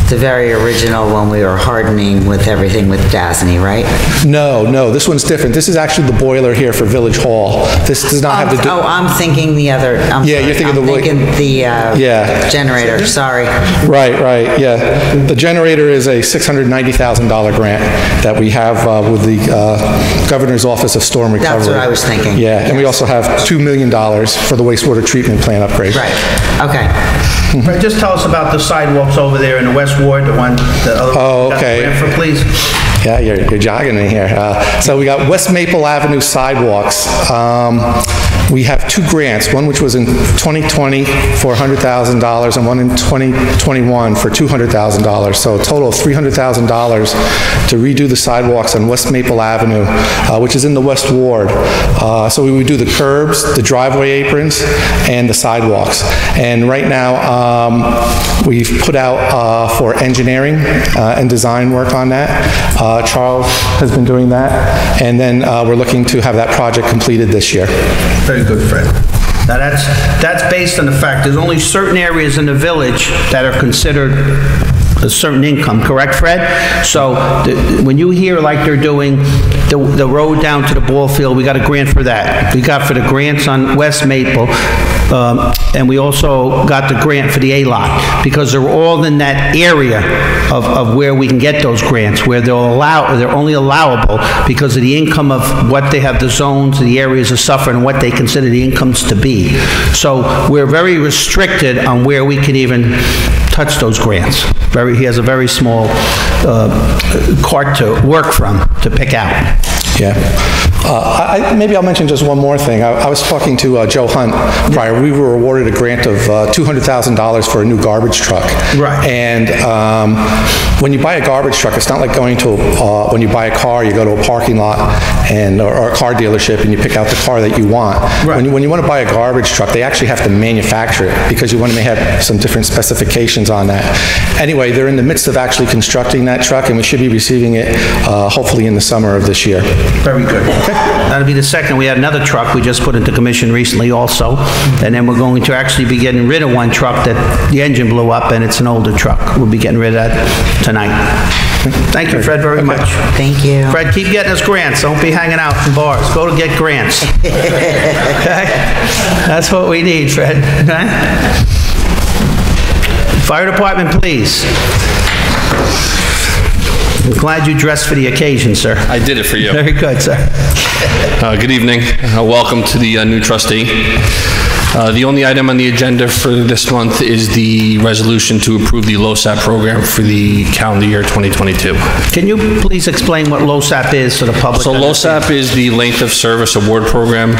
the very original when we were hardening with everything with DASNY, right? No, this one's different. This is actually the boiler here for Village Hall. This does not have to do... Oh, I'm thinking the other... You're thinking the generator, sorry. Right, yeah. The generator is a $690,000 grant that we have with the Governor's Office of Storm Recovery. That's what I was thinking. Yeah, and we also have $2 million for the wastewater treatment plant upgrade. Right, okay. Right, just tell us about the sidewalks over there in the West Ward, the other one. Okay. Grant for, please. Yeah, you're jogging in here. So we got West Maple Avenue sidewalks. We have two grants, one which was in 2020 for $100,000 and one in 2021 for $200,000. So a total of $300,000 to redo the sidewalks on West Maple Avenue, which is in the West Ward. So we would do the curbs, the driveway aprons, and the sidewalks. And right now, we've put out for engineering and design work on that. Charles has been doing that. And then we're looking to have that project completed this year. Very good, Fred. Now that's based on the fact there's only certain areas in the village that are considered a certain income, correct, Fred? So when you hear like they're doing the road down to the ball field, we got a grant for that. We got for the grants on West Maple, and we also got the grant for the A-lot, because they're all in that area of where we can get those grants, where they're only allowable because of the income of what they have, the zones, the areas of Suffern, and what they consider the incomes to be. So we're very restricted on where we can even touch those grants. He has a very small cart to work from, to pick out. Yeah. Maybe I'll mention just one more thing. I was talking to Joe Hunt prior. We were awarded a grant of $200,000 for a new garbage truck. Right. And when you buy a garbage truck, it's not like going to, when you buy a car, you go to a parking lot or a car dealership and you pick out the car that you want. Right. When you want to buy a garbage truck, they actually have to manufacture it because you want to have some different specifications on that. Anyway, they're in the midst of actually constructing that truck, and we should be receiving it hopefully in the summer of this year. Very good. Okay. That'll be the second. We had another truck we just put into commission recently also, and then we're going to actually be getting rid of one truck that the engine blew up, and it's an older truck. We'll be getting rid of that tonight. Thank you, Fred, very much. Thank you. Fred, keep getting us grants. Don't be hanging out in bars. Go to get grants. Okay? That's what we need, Fred. Okay? Fire department, please. I'm glad you dressed for the occasion, sir. I did it for you. Very good, sir. Good evening. Welcome to the new trustee. The only item on the agenda for this month is the resolution to approve the LoSAP program for the calendar year 2022. Can you please explain what LoSAP is to the public? So LoSAP is the Length of Service Award Program.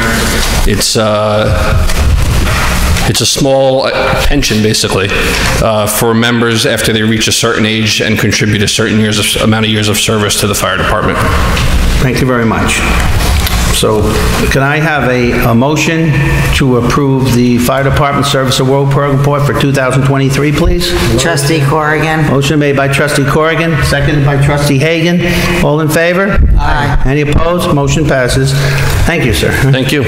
It's a small pension, basically, for members after they reach a certain age and contribute a certain amount of years of service to the fire department. Thank you very much. So, can I have a motion to approve the Fire Department Service Award Program report for 2023, please? Trustee Corrigan. Motion made by Trustee Corrigan, seconded by Trustee Hagen. All in favor? Aye. Any opposed? Motion passes. Thank you, sir. Thank you.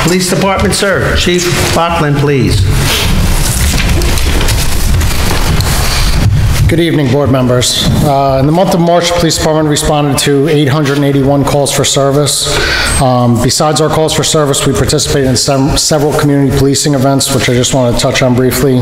Police Department, sir. Chief Loughlin, please. Good evening, board members. In the month of March, the Police Department responded to 881 calls for service. Besides our calls for service, we participated in several community policing events, which I just want to touch on briefly.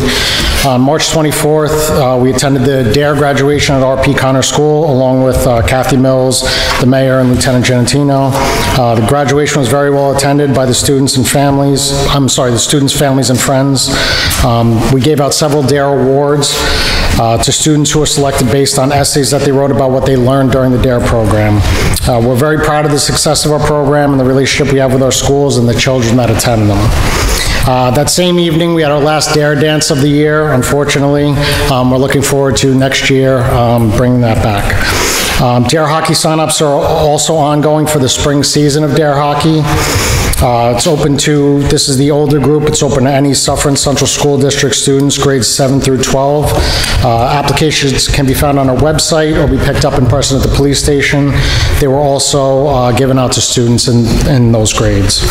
On March 24th, we attended the DARE graduation at RP Connor School, along with Cathy Mills, the mayor, and Lieutenant Genito. The graduation was very well attended by the students and families. The students, families, and friends. We gave out several DARE awards to students who were selected based on essays that they wrote about what they learned during the DARE program. We're very proud of the success of our program and the relationship we have with our schools and the children that attend them. That same evening, we had our last DARE dance of the year, unfortunately. We're looking forward to next year bringing that back. DARE hockey signups are also ongoing for the spring season of DARE hockey. It's open to, this is the older group, it's open to any Suffern Central School District students, grades 7 through 12. Applications can be found on our website or be picked up in person at the police station. They were also given out to students in those grades.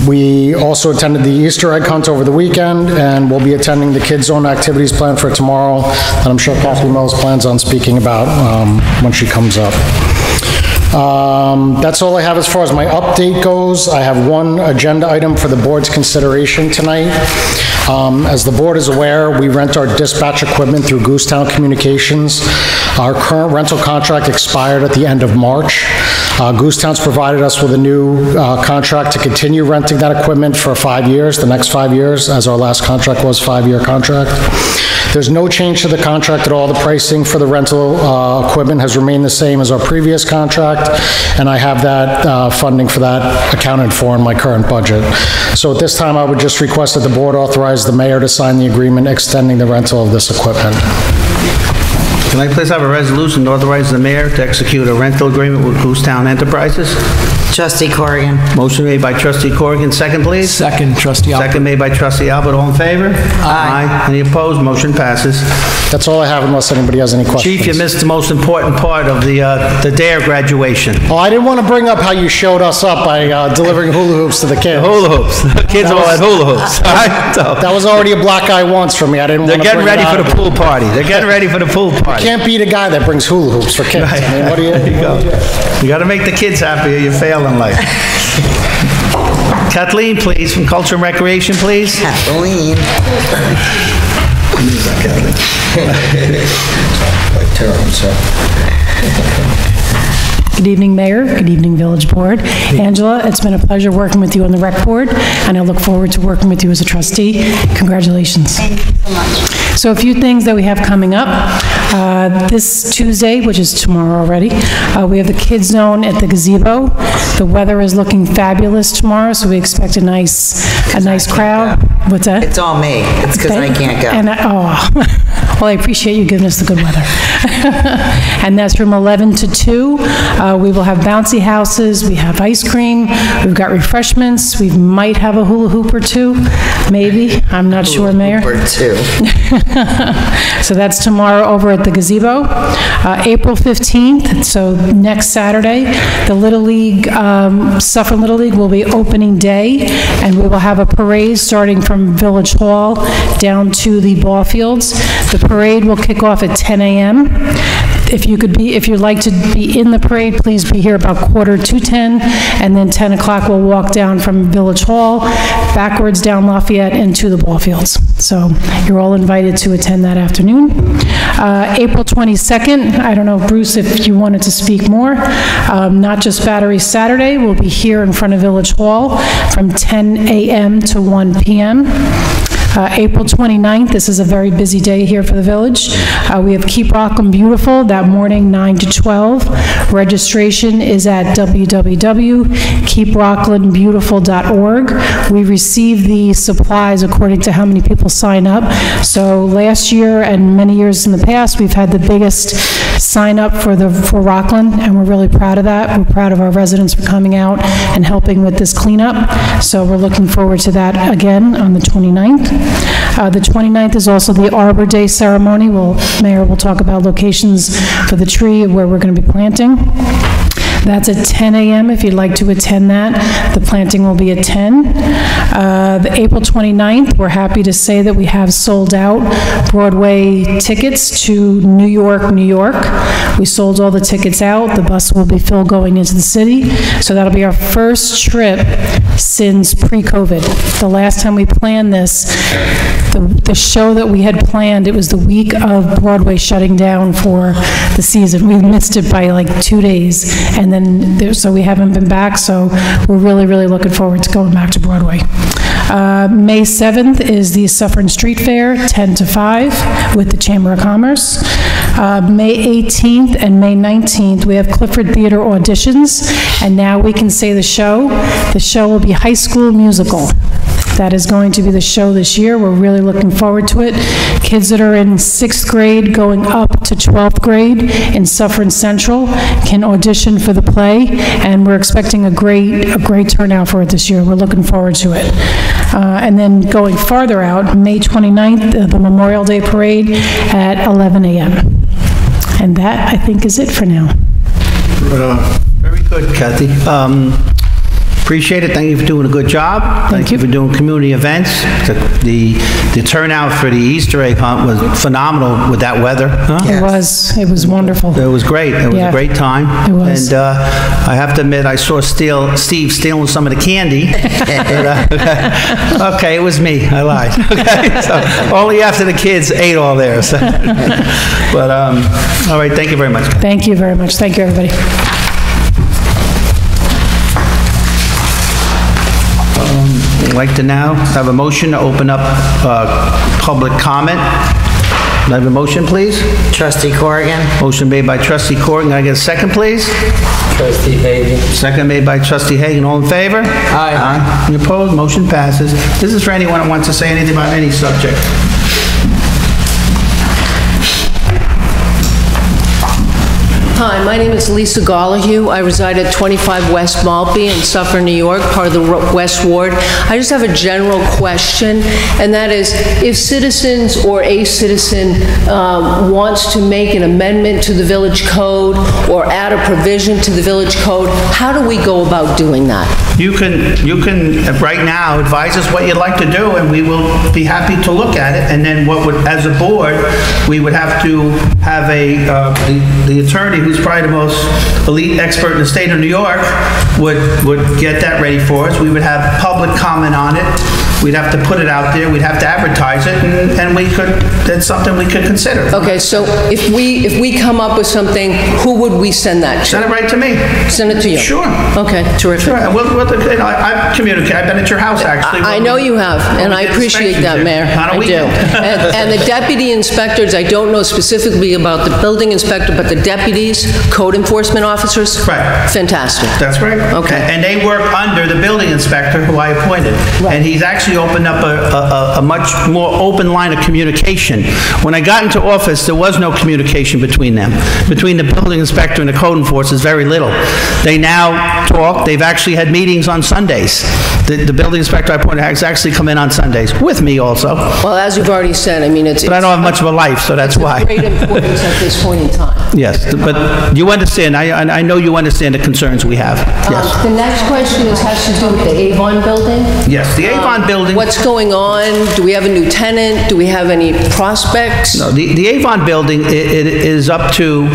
We also attended the Easter egg hunt over the weekend, and we'll be attending the Kids Zone activities planned for tomorrow, and I'm sure Cathy Mills plans on speaking about when she comes up. That's all I have as far as my update goes. I have one agenda item for the board's consideration tonight. As the board is aware, we rent our dispatch equipment through Goosetown Communications. Our current rental contract expired at the end of March. Goosetown's provided us with a new contract to continue renting that equipment for 5 years, the next 5 years, as our last contract was a 5-year contract. There's no change to the contract at all. The pricing for the rental equipment has remained the same as our previous contract, and I have that funding for that accounted for in my current budget. So at this time, I would just request that the board authorize the mayor to sign the agreement extending the rental of this equipment. Can I please have a resolution to authorize the mayor to execute a rental agreement with Goosetown Enterprises? Trustee Corrigan. Motion made by Trustee Corrigan, second please. Second, Trustee Alpert. Second made by Trustee Alpert, all in favor? Aye. Any opposed? Motion passes. That's all I have unless anybody has any questions. Chief, you missed the most important part of the DARE graduation. Oh, I didn't want to bring up how you showed us up by delivering hula hoops to the kids. Hula hoops. The kids all had hula hoops. All right? So, that was already a black eye once for me. I didn't want to they're bring getting ready for the pool party. They're getting ready for the pool party. You can't beat a guy that brings hula hoops for kids. Right. I mean, what do you... There you go. You got to make the kids happy or you fail in life. Kathleen, please, from Culture and Recreation, please. Kathleen. Good evening, Mayor. Good evening, Village Board. Angela, it's been a pleasure working with you on the Rec Board, and I look forward to working with you as a trustee. Congratulations. Thank you so much. So a few things that we have coming up. This Tuesday, which is tomorrow already, we have the Kids Zone at the gazebo. The weather is looking fabulous tomorrow, so we expect a nice crowd. What's that? It's all me. It's because I can't go. Well, I appreciate you giving us the good weather. And that's from 11 to 2. We will have bouncy houses, we have ice cream, we've got refreshments, we might have a hula hoop or two, maybe, I'm not sure, Mayor. Hula hoop or two. So that's tomorrow over at the gazebo. April 15th, so next Saturday, the Little League, Suffern Little League will be opening day, and we will have a parade starting from Village Hall down to the ball fields. The parade will kick off at 10 a.m. If you'd like to be in the parade, please be here about 9:45, and then 10 o'clock we'll walk down from Village Hall, backwards down Lafayette into the ball fields. So you're all invited to attend that afternoon. April 22nd, I don't know, Bruce, if you wanted to speak more, Not Just Battery Saturday will be here in front of Village Hall from 10 a.m. to 1 p.m. April 29th, this is a very busy day here for the village. We have Keep Rockland Beautiful that morning, 9 to 12. Registration is at www.keeprocklandbeautiful.org. We receive the supplies according to how many people sign up. So last year and many years in the past, we've had the biggest sign up for Rockland, and we're really proud of that. We're proud of our residents for coming out and helping with this cleanup. So we're looking forward to that again on the 29th. The 29th is also the Arbor Day ceremony. Mayor will talk about locations for the tree where we're going to be planting. That's at 10 a.m. if you'd like to attend that. The planting will be at 10. The April 29th, we're happy to say that we have sold out Broadway tickets to New York, New York. We sold all the tickets out. The bus will be filled going into the city. So that'll be our first trip since pre-COVID. The last time we planned this, the show that we had planned, it was the week of Broadway shutting down for the season. We missed it by like 2 days, and then so we haven't been back, so we're really, really looking forward to going back to Broadway. May 7th is the Suffern Street Fair, 10 to 5, with the Chamber of Commerce. May 18th and May 19th, we have Clifford Theater auditions, and now we can say the show. The show will be High School Musical. That is going to be the show this year. We're really looking forward to it. Kids that are in 6th grade going up to 12th grade in Suffern Central can audition for the play, and we're expecting a great turnout for it this year. We're looking forward to it. And then going farther out, May 29th, the Memorial Day Parade at 11 a.m. And that, I think, is it for now. Very good, Cathy. Appreciate it. Thank you for doing a good job. Thank you for doing community events. The turnout for the Easter egg hunt was phenomenal with that weather. Huh? It was wonderful. It was great. It was a great time. It was. And I have to admit, I saw Steve stealing some of the candy. Okay, it was me. I lied. Okay, so only after the kids ate all theirs. But all right. Thank you very much. Thank you very much. Thank you, everybody. I'd like to now have a motion to open up public comment. Can I have a motion, please? Trustee Corrigan. Motion made by Trustee Corrigan. Can I get a second, please? Trustee Hagen. Second made by Trustee Hagen. All in favor? Aye. Any opposed? Motion passes. This is for anyone that wants to say anything about any subject. Hi, my name is Lisa Gollahue. I reside at 25 West Maltby in Suffern, New York, part of the West Ward. I just have a general question, and that is, if citizens or a citizen wants to make an amendment to the village code or add a provision to the village code, how do we go about doing that? You can right now advise us what you'd like to do, and we will be happy to look at it. And then as a board, we would have to have the attorney, who's probably the most elite expert in the state of New York, would get that ready for us. We would have public comment on it. we'd have to put it out there, we'd have to advertise it, and that's something we could consider. Okay, so if we come up with something, who would we send that to? Send it right to me. Send it to you? Sure. Okay, terrific. Sure, I've communicated, I've been at your house, actually. I know you have, and I appreciate that, Mayor. I do. And the deputy inspectors, I don't know specifically about the building inspector, but the deputies, code enforcement officers? Right. Fantastic. That's right. Okay. And they work under the building inspector, who I appointed. Right. And he's actually opened up a much more open line of communication. When I got into office, there was no communication between them. Between the building inspector and the code enforcers, very little. They now talk. They've actually had meetings on Sundays. The building inspector I appointed has actually come in on Sundays, with me also. Well, as you've already said, I mean, but I don't have much of a life, so that's why. It's of great importance at this point in time. Yes, but you understand, I know you understand the concerns we have. Yes. The next question has to do with the Avon building. Yes, the Avon building. What's going on? Do we have a new tenant? Do we have any prospects? No, the Avon building it is up to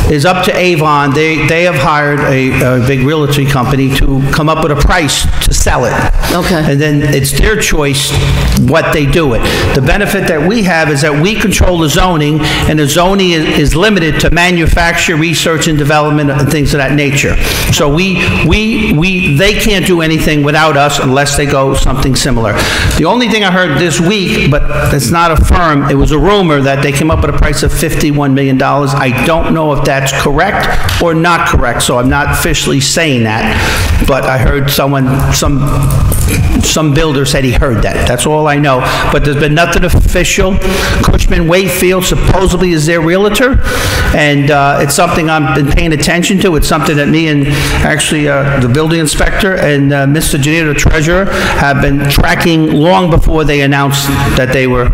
Avon. They have hired a big realty company to come up with a price to sell it. Okay. And then it's their choice what they do it. The benefit that we have is that we control the zoning, and the zoning is limited to manufacture, research and development, and things of that nature. So they can't do anything without us unless they go something similar. The only thing I heard this week, but it's not a firm, it was a rumor that they came up with a price of $51 million. I don't know if that's correct or not correct, so I'm not officially saying that, but I heard some builder said he heard that. That's all I know. But there's been nothing official. Cushman Wakefield supposedly is their realtor, and it's something I've been paying attention to. It's something that me and actually the building inspector and Mr. Genito, treasurer, have been tracking long before they announced that they were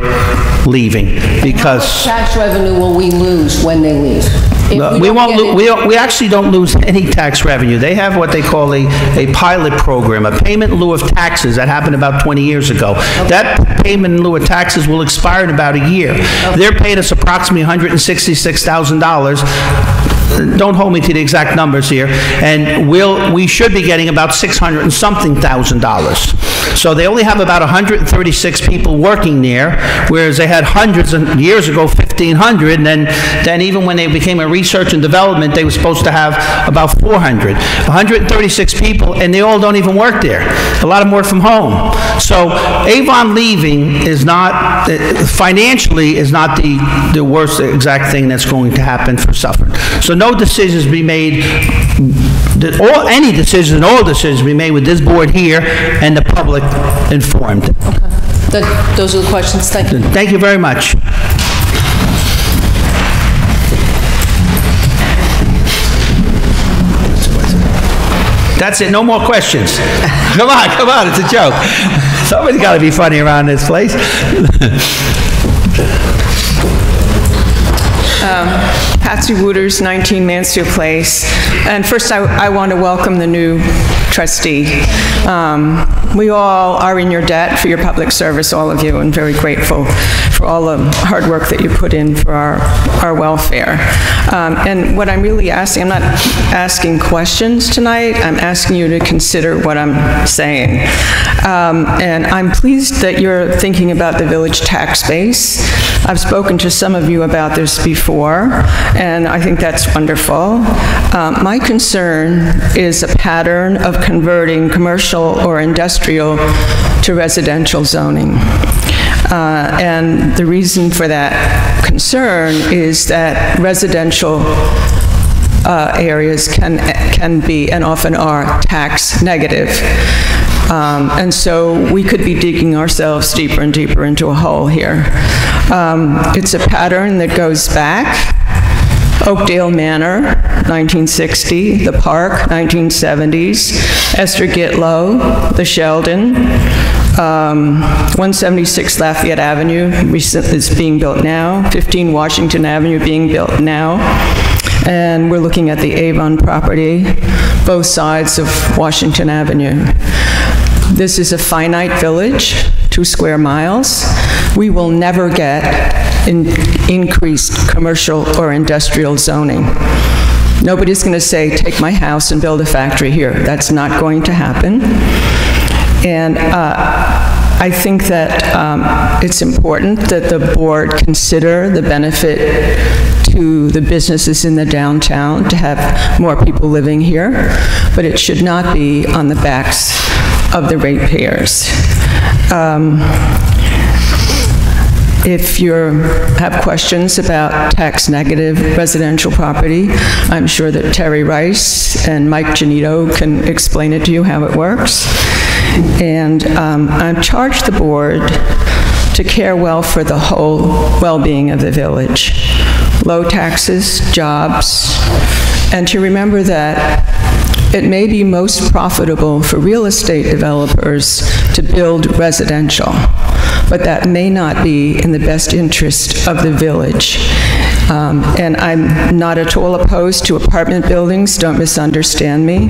leaving. Because how much tax revenue will we lose when they leave? We actually don't lose any tax revenue. They have what they call a pilot program, a payment in lieu of taxes that happened about 20 years ago. Okay. That payment in lieu of taxes will expire in about a year. Okay. They're paying us approximately $166,000. Don't hold me to the exact numbers here, and we should be getting about $600 and something thousand. So they only have about 136 people working there, whereas they had hundreds of years ago, 1,500, and then even when they became a research and development, they were supposed to have about 400. 136 people, and they all don't even work there. A lot of them work from home. So Avon leaving is not, financially, is not the worst exact thing that's going to happen for Suffern. So no decisions be made, any decisions, and all decisions be made with this board here and the public informed. Okay. Those are the questions. Thank you. Thank you very much. That's it. No more questions. Come on. It's a joke. Somebody's got to be funny around this place. Patsy Wooters, 19 Mansfield Place. And first, I want to welcome the new trustee. We all are in your debt for your public service, all of you, and very grateful for all the hard work that you put in for our welfare. And what I'm really asking, I'm not asking questions tonight, I'm asking you to consider what I'm saying. And I'm pleased that you're thinking about the village tax base. I've spoken to some of you about this before, and I think that's wonderful. My concern is a pattern of converting commercial or industrial to residential zoning. And the reason for that concern is that residential areas can be and often are tax negative. And so we could be digging ourselves deeper and deeper into a hole here. It's a pattern that goes back. Oakdale Manor, 1960, the Park, 1970s, Esther Gitlow, the Sheldon, 176 Lafayette Avenue is being built now, 15 Washington Avenue being built now, and we're looking at the Avon property, both sides of Washington Avenue. This is a finite village, 2 square miles. We will never get increased commercial or industrial zoning. Nobody's going to say, take my house and build a factory here. That's not going to happen. And I think that it's important that the board consider the benefit to the businesses in the downtown to have more people living here, but it should not be on the backs of the ratepayers. If you have questions about tax-negative residential property, I'm sure that Terry Rice and Mike Genito can explain it to you how it works. And I've charged the board to care well for the whole well-being of the village. Low taxes, jobs, and to remember that it may be most profitable for real estate developers to build residential, but that may not be in the best interest of the village. And I'm not at all opposed to apartment buildings, don't misunderstand me,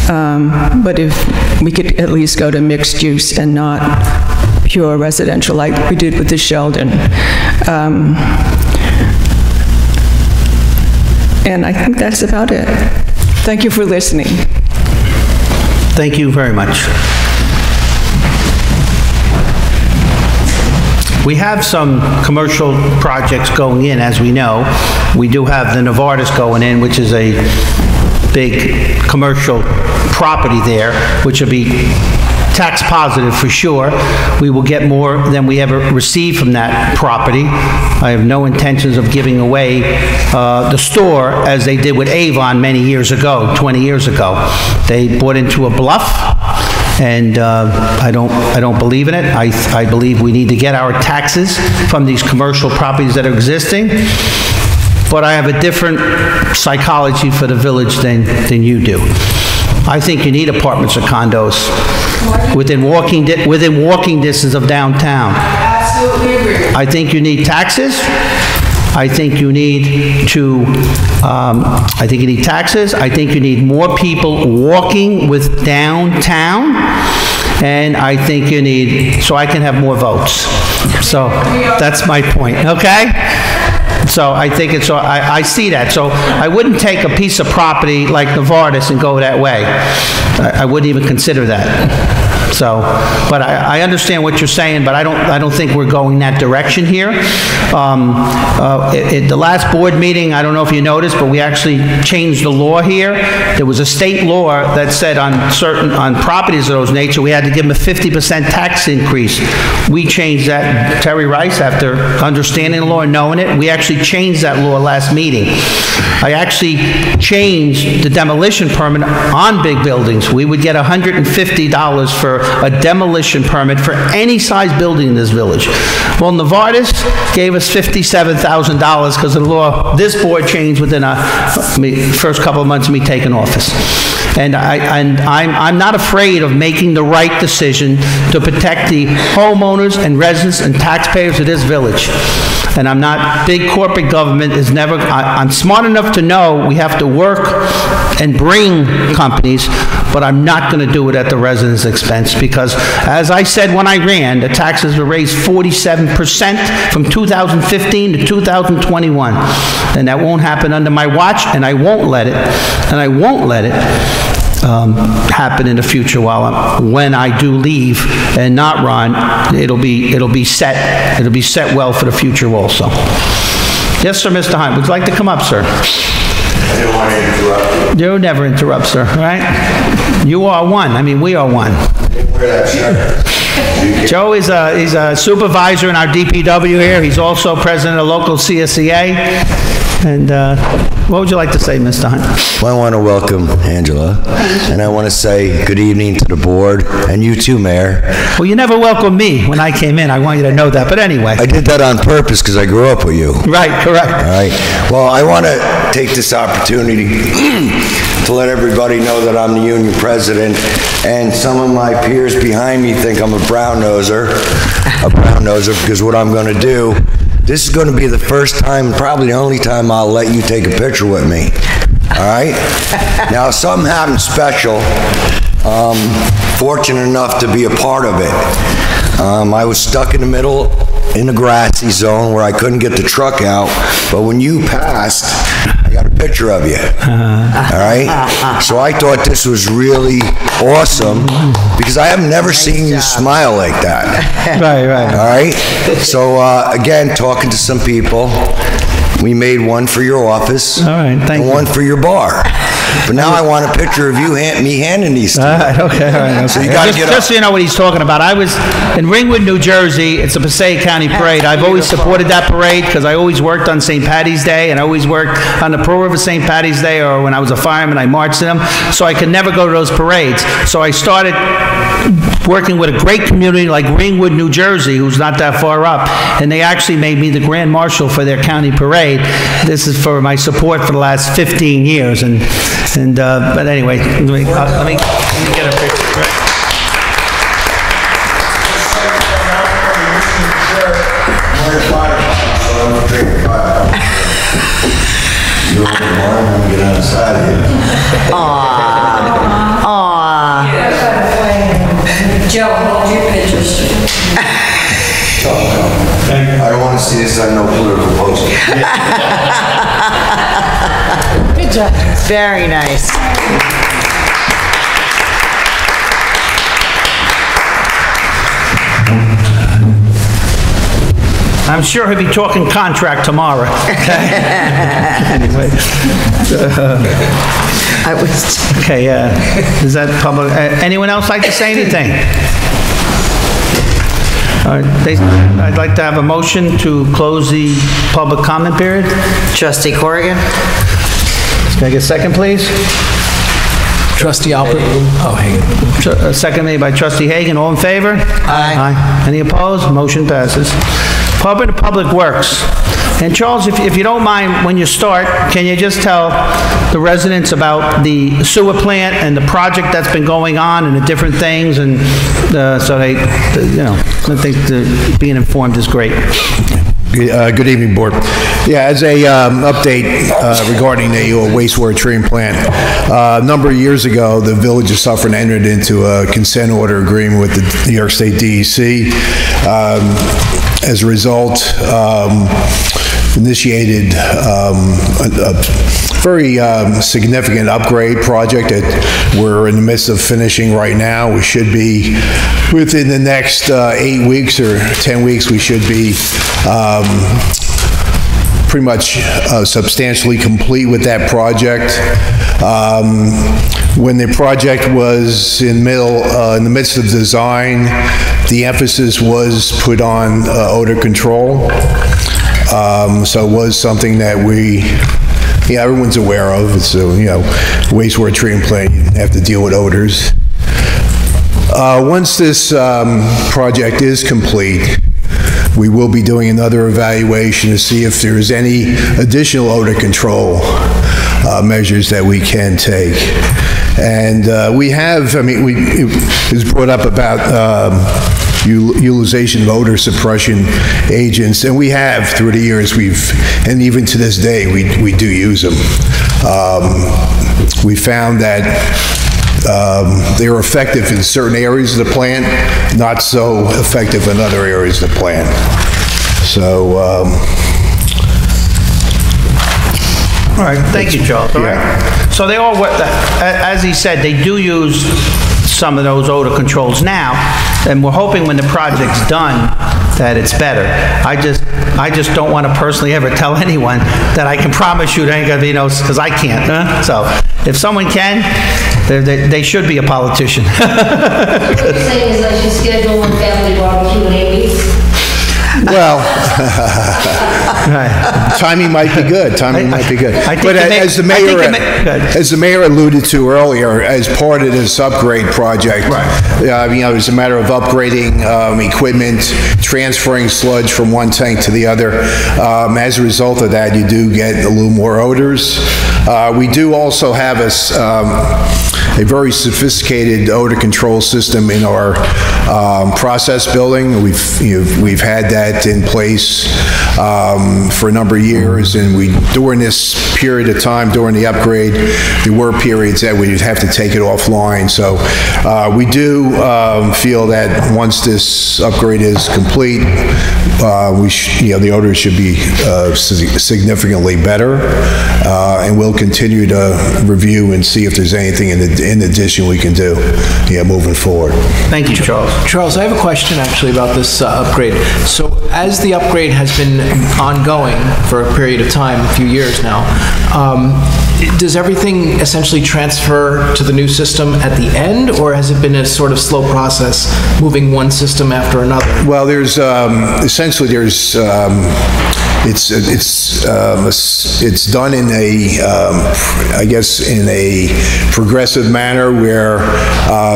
but if we could at least go to mixed use and not pure residential like we did with the Sheldon. And I think that's about it. Thank you for listening. Thank you very much. We have some commercial projects going in, as we know. We do have the Novartis going in, which is a big commercial property there, which will be tax positive for sure. We will get more than we ever received from that property. I have no intentions of giving away the store as they did with Avon many years ago, 20 years ago. They bought into a bluff, and I don't believe in it. I believe we need to get our taxes from these commercial properties that are existing, but I have a different psychology for the village than you do. I think you need apartments or condos within walking distance of downtown. Absolutely agree. I think you need taxes. I think you need to, I think you need taxes. I think you need more people walking with downtown. And I think you need, so I can have more votes. So that's my point, okay? So I think it's, I see that. So I wouldn't take a piece of property like Novartis and go that way. I wouldn't even consider that. So, but I understand what you're saying, but I don't think we're going that direction here. At the last board meeting, I don't know if you noticed, but we actually changed the law here. There was a state law that said on properties of those nature, we had to give them a 50% tax increase. We changed that. Terry Rice, after understanding the law and knowing it, we actually changed that law last meeting. I actually changed the demolition permit on big buildings. We would get $150 for a demolition permit for any size building in this village. Well, Novartis gave us $57,000 because of the law this board changed within the first couple of months of me taking office. And I'm not afraid of making the right decision to protect the homeowners and residents and taxpayers of this village. And I'm not, big corporate government is never, I'm smart enough to know we have to work and bring companies, but I'm not going to do it at the residents' expense because, as I said when I ran, the taxes were raised 47% from 2015 to 2021. And that won't happen under my watch, and I won't let it, happen in the future when I do leave and not run. It'll be set well for the future also. Yes, sir, Mr. Hunt. Would you like to come up, sir? I didn't want to interrupt you. You never interrupt, sir, right? You are one. I mean, we are one. Joe is he's a supervisor in our DPW here. He's also president of local CSEA. And what would you like to say, Mr. Hunt? Well, I want to welcome Angela, and I want to say good evening to the board, and you too, Mayor. Well, you never welcomed me when I came in. I want you to know that, but anyway. I did that on purpose because I grew up with you. Right, correct. All right. Well, I want to take this opportunity to let everybody know that I'm the union president, and some of my peers behind me think I'm a brown-noser, because what I'm going to do, this is going to be the first time, probably the only time I'll let you take a picture with me. All right? Now, something happened special. Fortunate enough to be a part of it. I was stuck in the middle in the grassy zone where I couldn't get the truck out, but when you passed, I got a picture of you. All right? So I thought this was really awesome because I have never seen you smile like that. Right. All right? So again, talking to some people, we made one for your office. All right, thank you. And one for your bar. But now I want a picture of you me handing these to you. All right. So you got to get up. Just so you know what he's talking about, I was in Ringwood, New Jersey. It's a Passaic County parade. I've always supported that parade because I always worked on St. Patty's Day, and I always worked on the Pearl River St. Patty's Day, or when I was a fireman, I marched in them. So I could never go to those parades. So I started working with a great community like Ringwood, New Jersey, who's not that far up, and they actually made me the Grand Marshal for their county parade. This is for my support for the last 15 years, but anyway, let me get a picture. Joe, hold your pictures. I don't want to see this on no political poster. Good job. Very nice. I'm sure he'll be talking contract tomorrow. Anyway. Okay, is that public? Anyone else like to say anything? All right, I'd like to have a motion to close the public comment period. Trustee Corrigan? Can I get a second, please? Trustee Alpert? Oh, Hagen. Second made by Trustee Hagen. All in favor? Aye. Any opposed? Motion passes. Department of Public Works. And Charles, if you don't mind, when you start, can you just tell the residents about the sewer plant and the project that's been going on and the different things, and so they, I think being informed is great. Good evening, Board. Yeah, as a update regarding the wastewater treatment plant, a number of years ago, the Village of Suffern entered into a consent order agreement with the New York State DEC. As a result, initiated a very significant upgrade project that we're in the midst of finishing right now. We should be, within the next 8 weeks or 10 weeks, we should be pretty much substantially complete with that project. When the project was in the midst of design, the emphasis was put on odor control. So it was something that everyone's aware of. It's wastewater treatment plant, you have to deal with odors. Once this project is complete, we will be doing another evaluation to see if there's any additional odor control measures that we can take. And we have, it was brought up about utilization of odor suppression agents, and we have through the years, and even to this day, we do use them. We found that they're effective in certain areas of the plant, not so effective in other areas of the plant. So, all right, thank you, Charles. All right. So they all, as he said, they do use some of those odor controls now, and we're hoping when the project's done that it's better. I just don't want to personally ever tell anyone that I can promise you it ain't gonna be because I can't. So if someone can, they should be a politician. What you're saying is I should schedule one family barbecue in 8 weeks? Well, timing might be good. But as the mayor alluded to earlier, as part of this upgrade project, it was a matter of upgrading equipment, transferring sludge from one tank to the other. As a result of that, you do get a little more odors. We do also have a very sophisticated odor control system in our process building. We've had that in place for a number of years, and during this period of time, during the upgrade, there were periods that we'd have to take it offline. So we do feel that once this upgrade is complete, the odor should be significantly better, and we'll continue to review and see if there's anything in addition we can do, moving forward. Thank you, Charles. Charles, I have a question actually about this upgrade. So as the upgrade has been ongoing for a period of time, a few years now, does everything essentially transfer to the new system at the end, or has it been a sort of slow process moving one system after another? Well, there's essentially it's done in I guess in a progressive manner where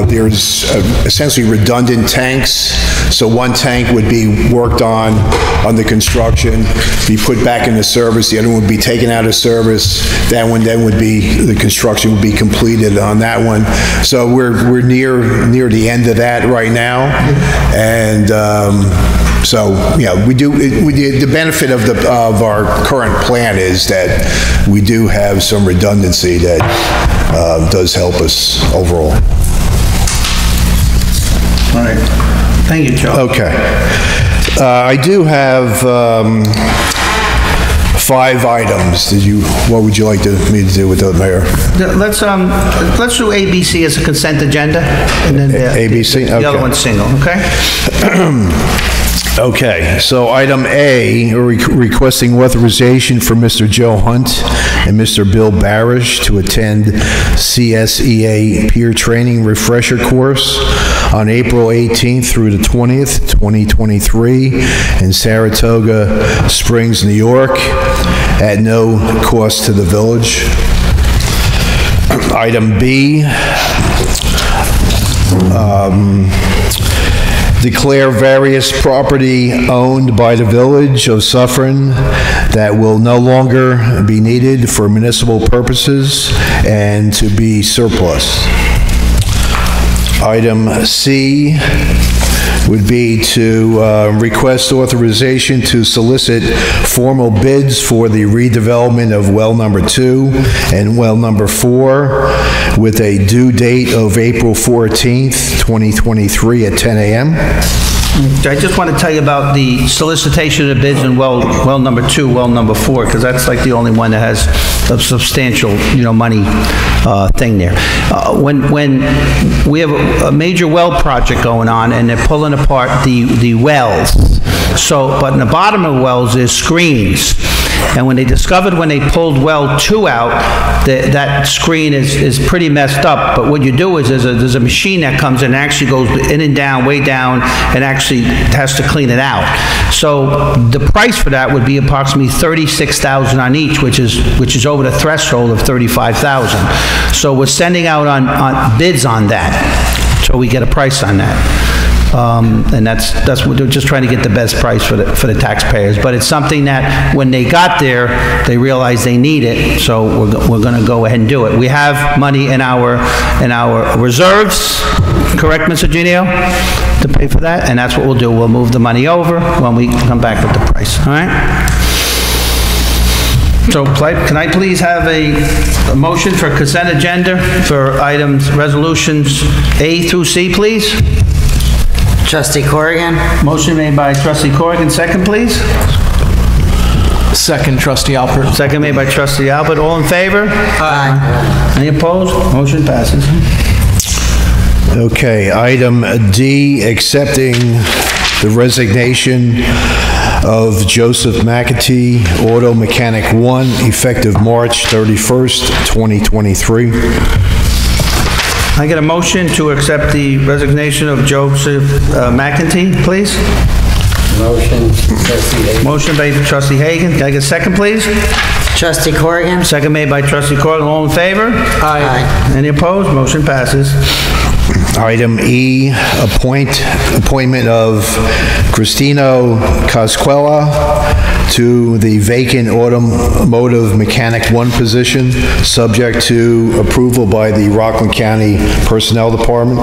there's essentially redundant tanks. So one tank would be worked on the construction, be put back into service. The other one would be taken out of service. That one then would be, the construction would be completed on that one. So we're near the end of that right now, and so the benefit of our current plan is that we do have some redundancy that does help us overall. All right. Thank you, Joe. Okay. I do have 5 items. What would you like me to do with those, Mayor? Let's do ABC as a consent agenda, and then ABC? The other one's single, okay? Okay, so item A, requesting authorization for Mr. Joe Hunt and Mr. Bill Barish to attend CSEA peer training refresher course on April 18th through the 20th, 2023 in Saratoga Springs, New York, at no cost to the village. Item B, declare various property owned by the village of Suffern that will no longer be needed for municipal purposes and to be surplus. Item C would be to request authorization to solicit formal bids for the redevelopment of well number 2 and well number 4 with a due date of April 14th, 2023 at 10 a.m. I just want to tell you about the solicitation of bids in well number 2, well number 4, because that's like the only one that has a substantial, money thing there. When we have a major well project going on and they're pulling apart the wells, but in the bottom of the wells is screens. And when they discovered when they pulled well 2 out, that screen is pretty messed up. But what you do is there's a machine that comes in and actually goes in and down, way down, and actually has to clean it out. So the price for that would be approximately $36,000 on each, which is over the threshold of $35,000. So we're sending out on bids on that, so we get a price on that. And that's what they're just trying to get the best price for the taxpayers. But it's something that when they got there, they realized they need it. So we're going to go ahead and do it. We have money in our reserves, correct, Mr. Genito, to pay for that, and that's what we'll do. We'll move the money over when we come back with the price. All right. So, can I please have a motion for consent agenda for items, resolutions A through C, please? Trustee Corrigan. Motion made by Trustee Corrigan. Second, please. Second, Trustee Alpert. Second made by Trustee Alpert. All in favor? Aye. Any opposed? Motion passes. Okay, item D, accepting the resignation of Joseph McAtee, Auto Mechanic 1, effective March 31st, 2023. I get a motion to accept the resignation of Joseph McAtee, please? Motion, Trustee Hagen. Motion by Trustee Hagen. Can I get a second, please? Trustee Corrigan. Second made by Trustee Corrigan. All in favor? Aye. Any opposed? Motion passes. Item E, appointment of Cristino Casquella to the vacant automotive mechanic 1 position, subject to approval by the Rockland County Personnel Department.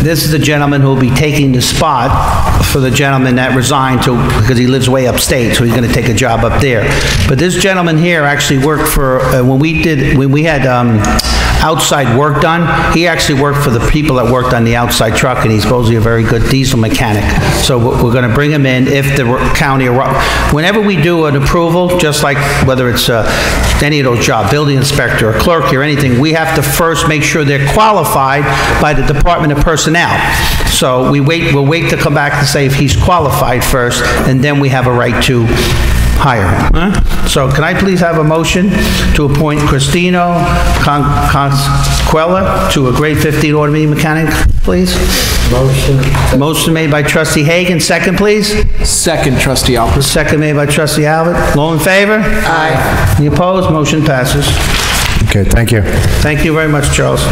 This is the gentleman who will be taking the spot for the gentleman that resigned because he lives way upstate, so he's going to take a job up there. But this gentleman here actually worked for, when we had outside work done. He actually worked for the people that worked on the outside truck, and he's supposedly a very good diesel mechanic. So we're going to bring him in if the county, whenever we do an approval, just like whether it's any of those jobs, building inspector or clerk or anything, we have to first make sure they're qualified by the Department of Personnel. So we'll wait to come back to say if he's qualified first, and then we have a right to hire him. So can I please have a motion to appoint Cristino Conquella to a grade 15 automated mechanic, please? Motion. Motion made by trustee Hagen, second please. Second, trustee Alpert. Second made by trustee Albert. All in favor? Aye. Any opposed? Motion passes. Okay, thank you. Thank you very much, Charles.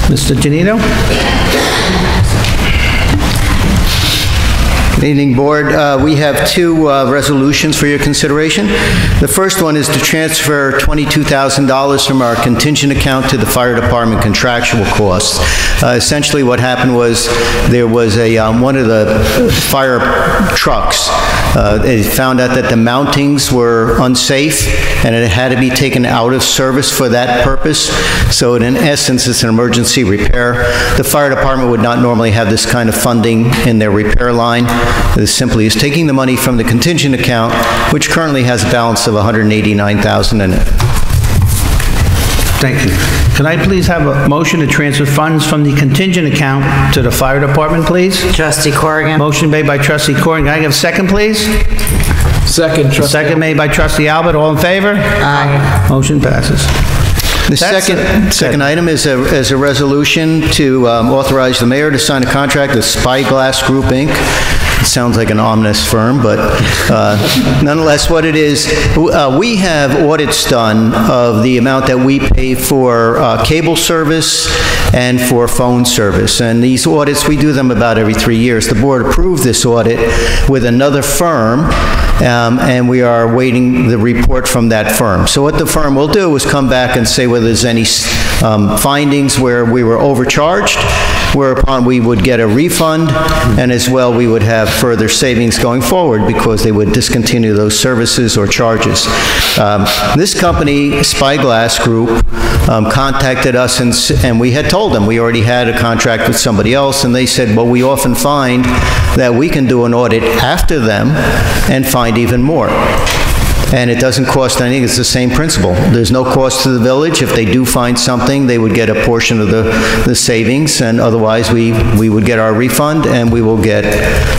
Mr. Genito? Good evening, Board. We have two resolutions for your consideration. The first one is to transfer $22,000 from our contingent account to the fire department contractual costs. Essentially, what happened was there was one of the fire trucks. They found out that the mountings were unsafe and it had to be taken out of service for that purpose. So in essence, it's an emergency repair. The fire department would not normally have this kind of funding in their repair line. This simply is taking the money from the contingent account, which currently has a balance of $189,000 in it. Thank you. Can I please have a motion to transfer funds from the contingent account to the fire department, please? Trustee Corrigan. Motion made by trustee Corrigan. Can I have a second, please? Second, trustee. Second made by trustee Albert. All in favor? Aye. Motion passes. The second item is a resolution to authorize the mayor to sign a contract with Spyglass Group, Inc. It sounds like an ominous firm, but nonetheless, what it is, we have audits done of the amount that we pay for cable service and for phone service. And these audits, we do them about every 3 years. The board approved this audit with another firm, and we are awaiting the report from that firm. So what the firm will do is come back and say whether there's any findings where we were overcharged, whereupon we would get a refund, and as well we would have further savings going forward because they would discontinue those services or charges. This company, Spyglass Group, contacted us and we had told them we already had a contract with somebody else, and they said, well, we often find that we can do an audit after them and find even more. And it doesn't cost anything. It's the same principle. There's no cost to the village. If they do find something, they would get a portion of the savings, and otherwise we would get our refund, and we will get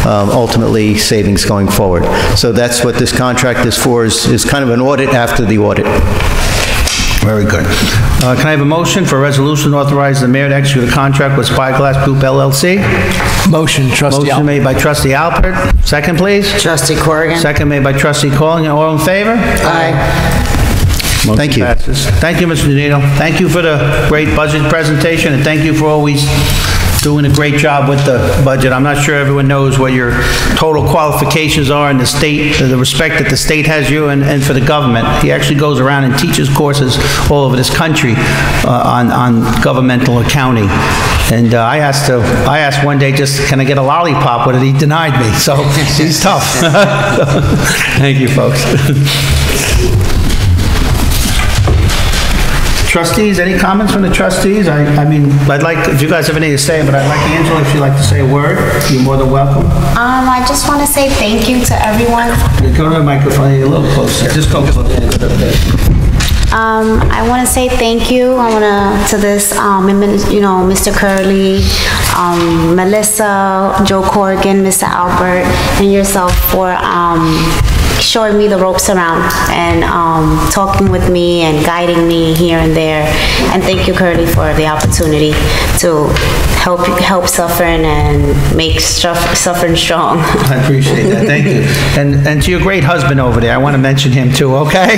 ultimately savings going forward. So that's what this contract is for, is kind of an audit after the audit. Very good. Can I have a motion for a resolution authorizing the mayor to execute a contract with Spyglass Group LLC? Motion, trustee Alpert. Motion made by trustee Alpert. Second, please. Trustee Corrigan. Second made by trustee Corrigan. All in favor? Aye. Motion Thank you. passes. Thank you, Mr. Genito. Thank you for the great budget presentation, and thank you for always doing a great job with the budget. I'm not sure everyone knows what your total qualifications are in the state, the respect that the state has you, and for the government. He actually goes around and teaches courses all over this country on governmental accounting. And I asked one day, just, can I get a lollipop? But he denied me, so he's tough. Thank you, folks. Trustees, any comments from the trustees? I mean, I'd like, if you guys have anything to say, but I'd like Angela, if you'd like to say a word, you're more than welcome. I just want to say thank you to everyone. Go to the microphone, you're a little closer. Just go closer. I want to say thank you. I want to this, Mr. Curley, Melissa, Joe Corrigan, Mr. Alpert, and yourself for showing me the ropes around and talking with me and guiding me here and there. And thank you, Curley, for the opportunity to help Suffern and make Suffern strong. I appreciate that. Thank you. And to your great husband over there, I want to mention him too, okay?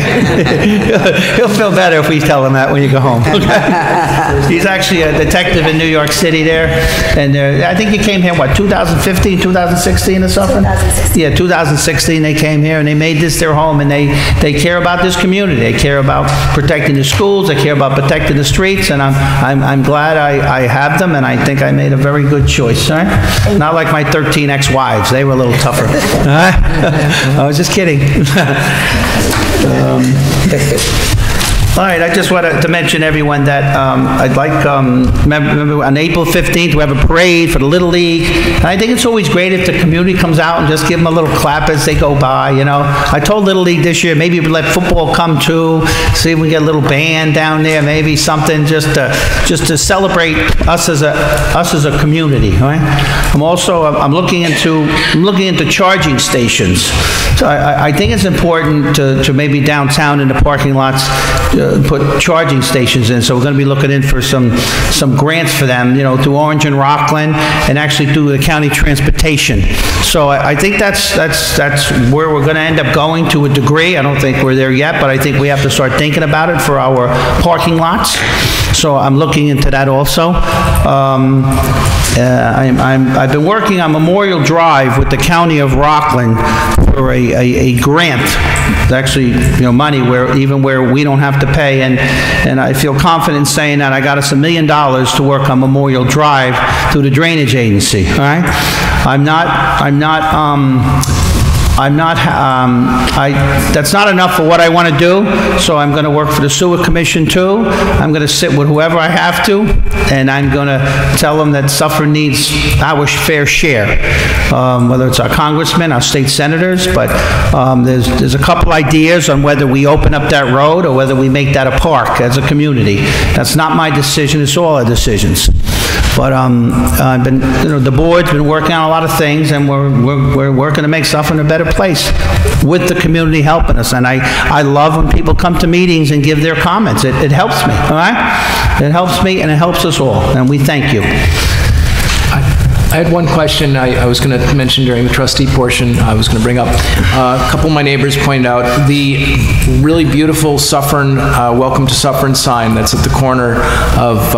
He'll feel better if we tell him that when you go home, okay? He's actually a detective in New York City there. And I think he came here, what, 2015, 2016 or something? 2016. Yeah, 2016 they came here, and they made this their home, and they care about this community. They care about protecting the schools. They care about protecting the streets, and I'm glad I have them, and I think I made a very good choice. Right? Not like my 13 ex-wives. They were a little tougher. I was just kidding. All right, I just wanted to mention everyone that I'd like, remember on April 15th, we have a parade for the Little League. And I think it's always great if the community comes out and just give them a little clap as they go by, you know. I told Little League this year, maybe we'd let football come too, see if we can get a little band down there, maybe something just to celebrate us as a community, all right? I'm looking into charging stations. So I think it's important to maybe downtown in the parking lots put charging stations in. So we're going to be looking in for some grants for them, you know, through Orange and Rockland, and actually through the county transportation. So I think that's where we're going to end up going to a degree. I don't think we're there yet, but I think we have to start thinking about it for our parking lots. So I'm looking into that also. I've been working on Memorial Drive with the county of Rockland for a grant, actually, you know, money where we don't have to pay, and I feel confident saying that I got us $1 million to work on Memorial Drive through the drainage agency. All right, that's not enough for what I want to do, so I'm going to work for the Sewer Commission too. I'm going to sit with whoever I have to, and I'm going to tell them that Suffern needs our fair share, whether it's our congressmen, our state senators, but there's a couple ideas on whether we open up that road or whether we make that a park as a community. That's not my decision, it's all our decisions. But the board's been working on a lot of things, and we're working to make Suffern a better place with the community helping us. And I love when people come to meetings and give their comments. It helps me, all right? It helps me, and it helps us all, and we thank you. I had one question I was going to mention during the trustee portion. I was going to bring up. A couple of my neighbors pointed out the really beautiful Suffern, Welcome to Suffern sign that's at the corner of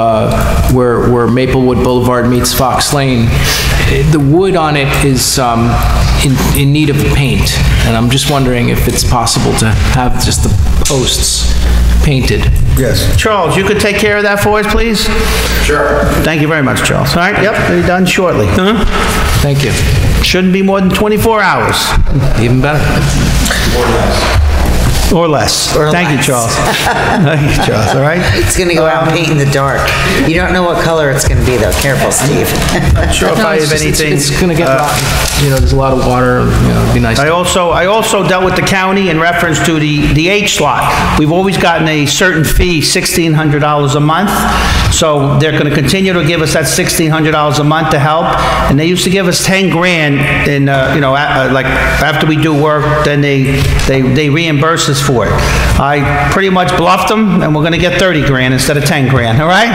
where Maplewood Boulevard meets Fox Lane. The wood on it is in need of paint, and I'm just wondering if it's possible to have just the posts painted. Yes. Charles, you could take care of that for us, please? Sure. Thank you very much, Charles. All right, yep, it'll be done shortly. Thank you. Shouldn't be more than 24 hours. Even better. Or less. Thank you, Charles. Thank you, Charles, all right? It's going to go out and paint in the dark. You don't know what color it's going to be, though. Careful, Steve. Not sure if I have anything. It's going to get rotten. You know, there's a lot of water. You know, it'd be nice. I also dealt with the county in reference to the H slot. We've always gotten a certain fee, $1,600 a month. So they're going to continue to give us that $1,600 a month to help. And they used to give us 10 grand in, like after we do work, then they reimburse us for it. I pretty much bluffed them, and we're going to get 30 grand instead of 10 grand, all right?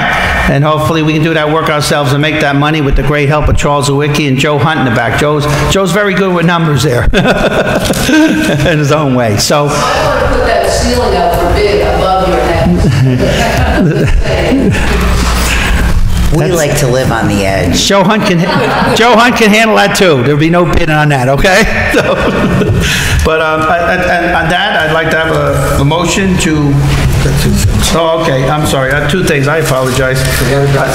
And hopefully we can do that work ourselves and make that money with the great help of Charles Sawicki and Joe Hunt in the back. Joe's very good with numbers there in his own way. So I want to put that ceiling up for bid above your head. We like to live on the edge. Joe Hunt can handle that too. There'll be no bidding on that, okay? But on that, I'd like to have a motion to. Oh, okay. I'm sorry. I have two things. I apologize.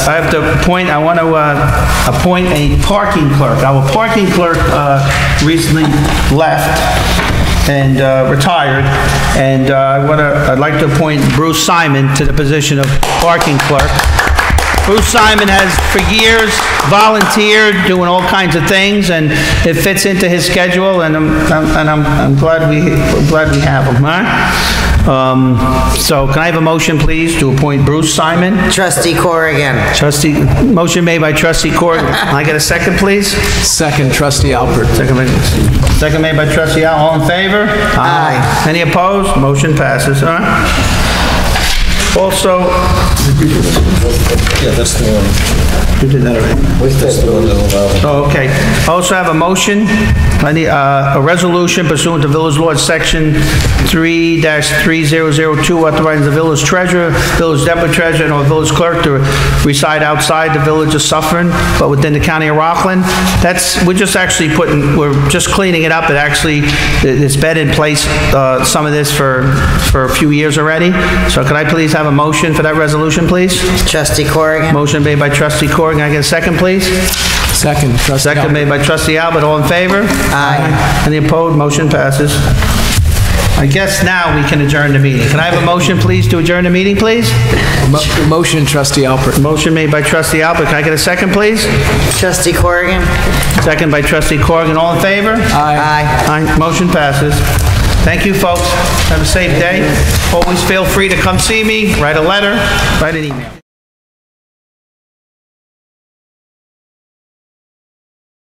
I have to appoint. I want to appoint a parking clerk. Our parking clerk recently left and retired, and I'd like to appoint Bruce Simon to the position of parking clerk. Bruce Simon has, for years, volunteered, doing all kinds of things, and it fits into his schedule, and I'm glad we have him, all right? So can I have a motion, please, to appoint Bruce Simon? Trustee Corrigan. Motion made by Trustee Corrigan. Can I get a second, please? Second, Trustee Alpert. Second made by Trustee Al. All in favor? Aye. Any opposed? Motion passes, all right? Also, yeah, that's the one. You did that already. That's the one that allowed. Oh, okay. I also have a motion, I need a resolution pursuant to Village Law Section 3-3002, authorizing the village treasurer, village deputy treasurer, and/or village clerk to reside outside the village of Suffern, but within the county of Rockland. We're just cleaning it up. It's been in place, some of this for a few years already. So could I please have a motion for that resolution, please? Trustee Corrigan. Motion made by Trustee Corrigan. Can I get a second, please? Second, Trustee Second Alpert. made by Trustee Albert. All in favor? Aye. Any opposed? Motion passes. I guess now we can adjourn the meeting. Can I have a motion, please, to adjourn the meeting, please? Motion, Trustee Alpert. Motion made by Trustee Alpert. Can I get a second, please? Trustee Corrigan? Second by Trustee Corrigan. All in favor? Aye. Aye. Motion passes. Thank you, folks. Have a safe day. Always feel free to come see me, write a letter, write an email.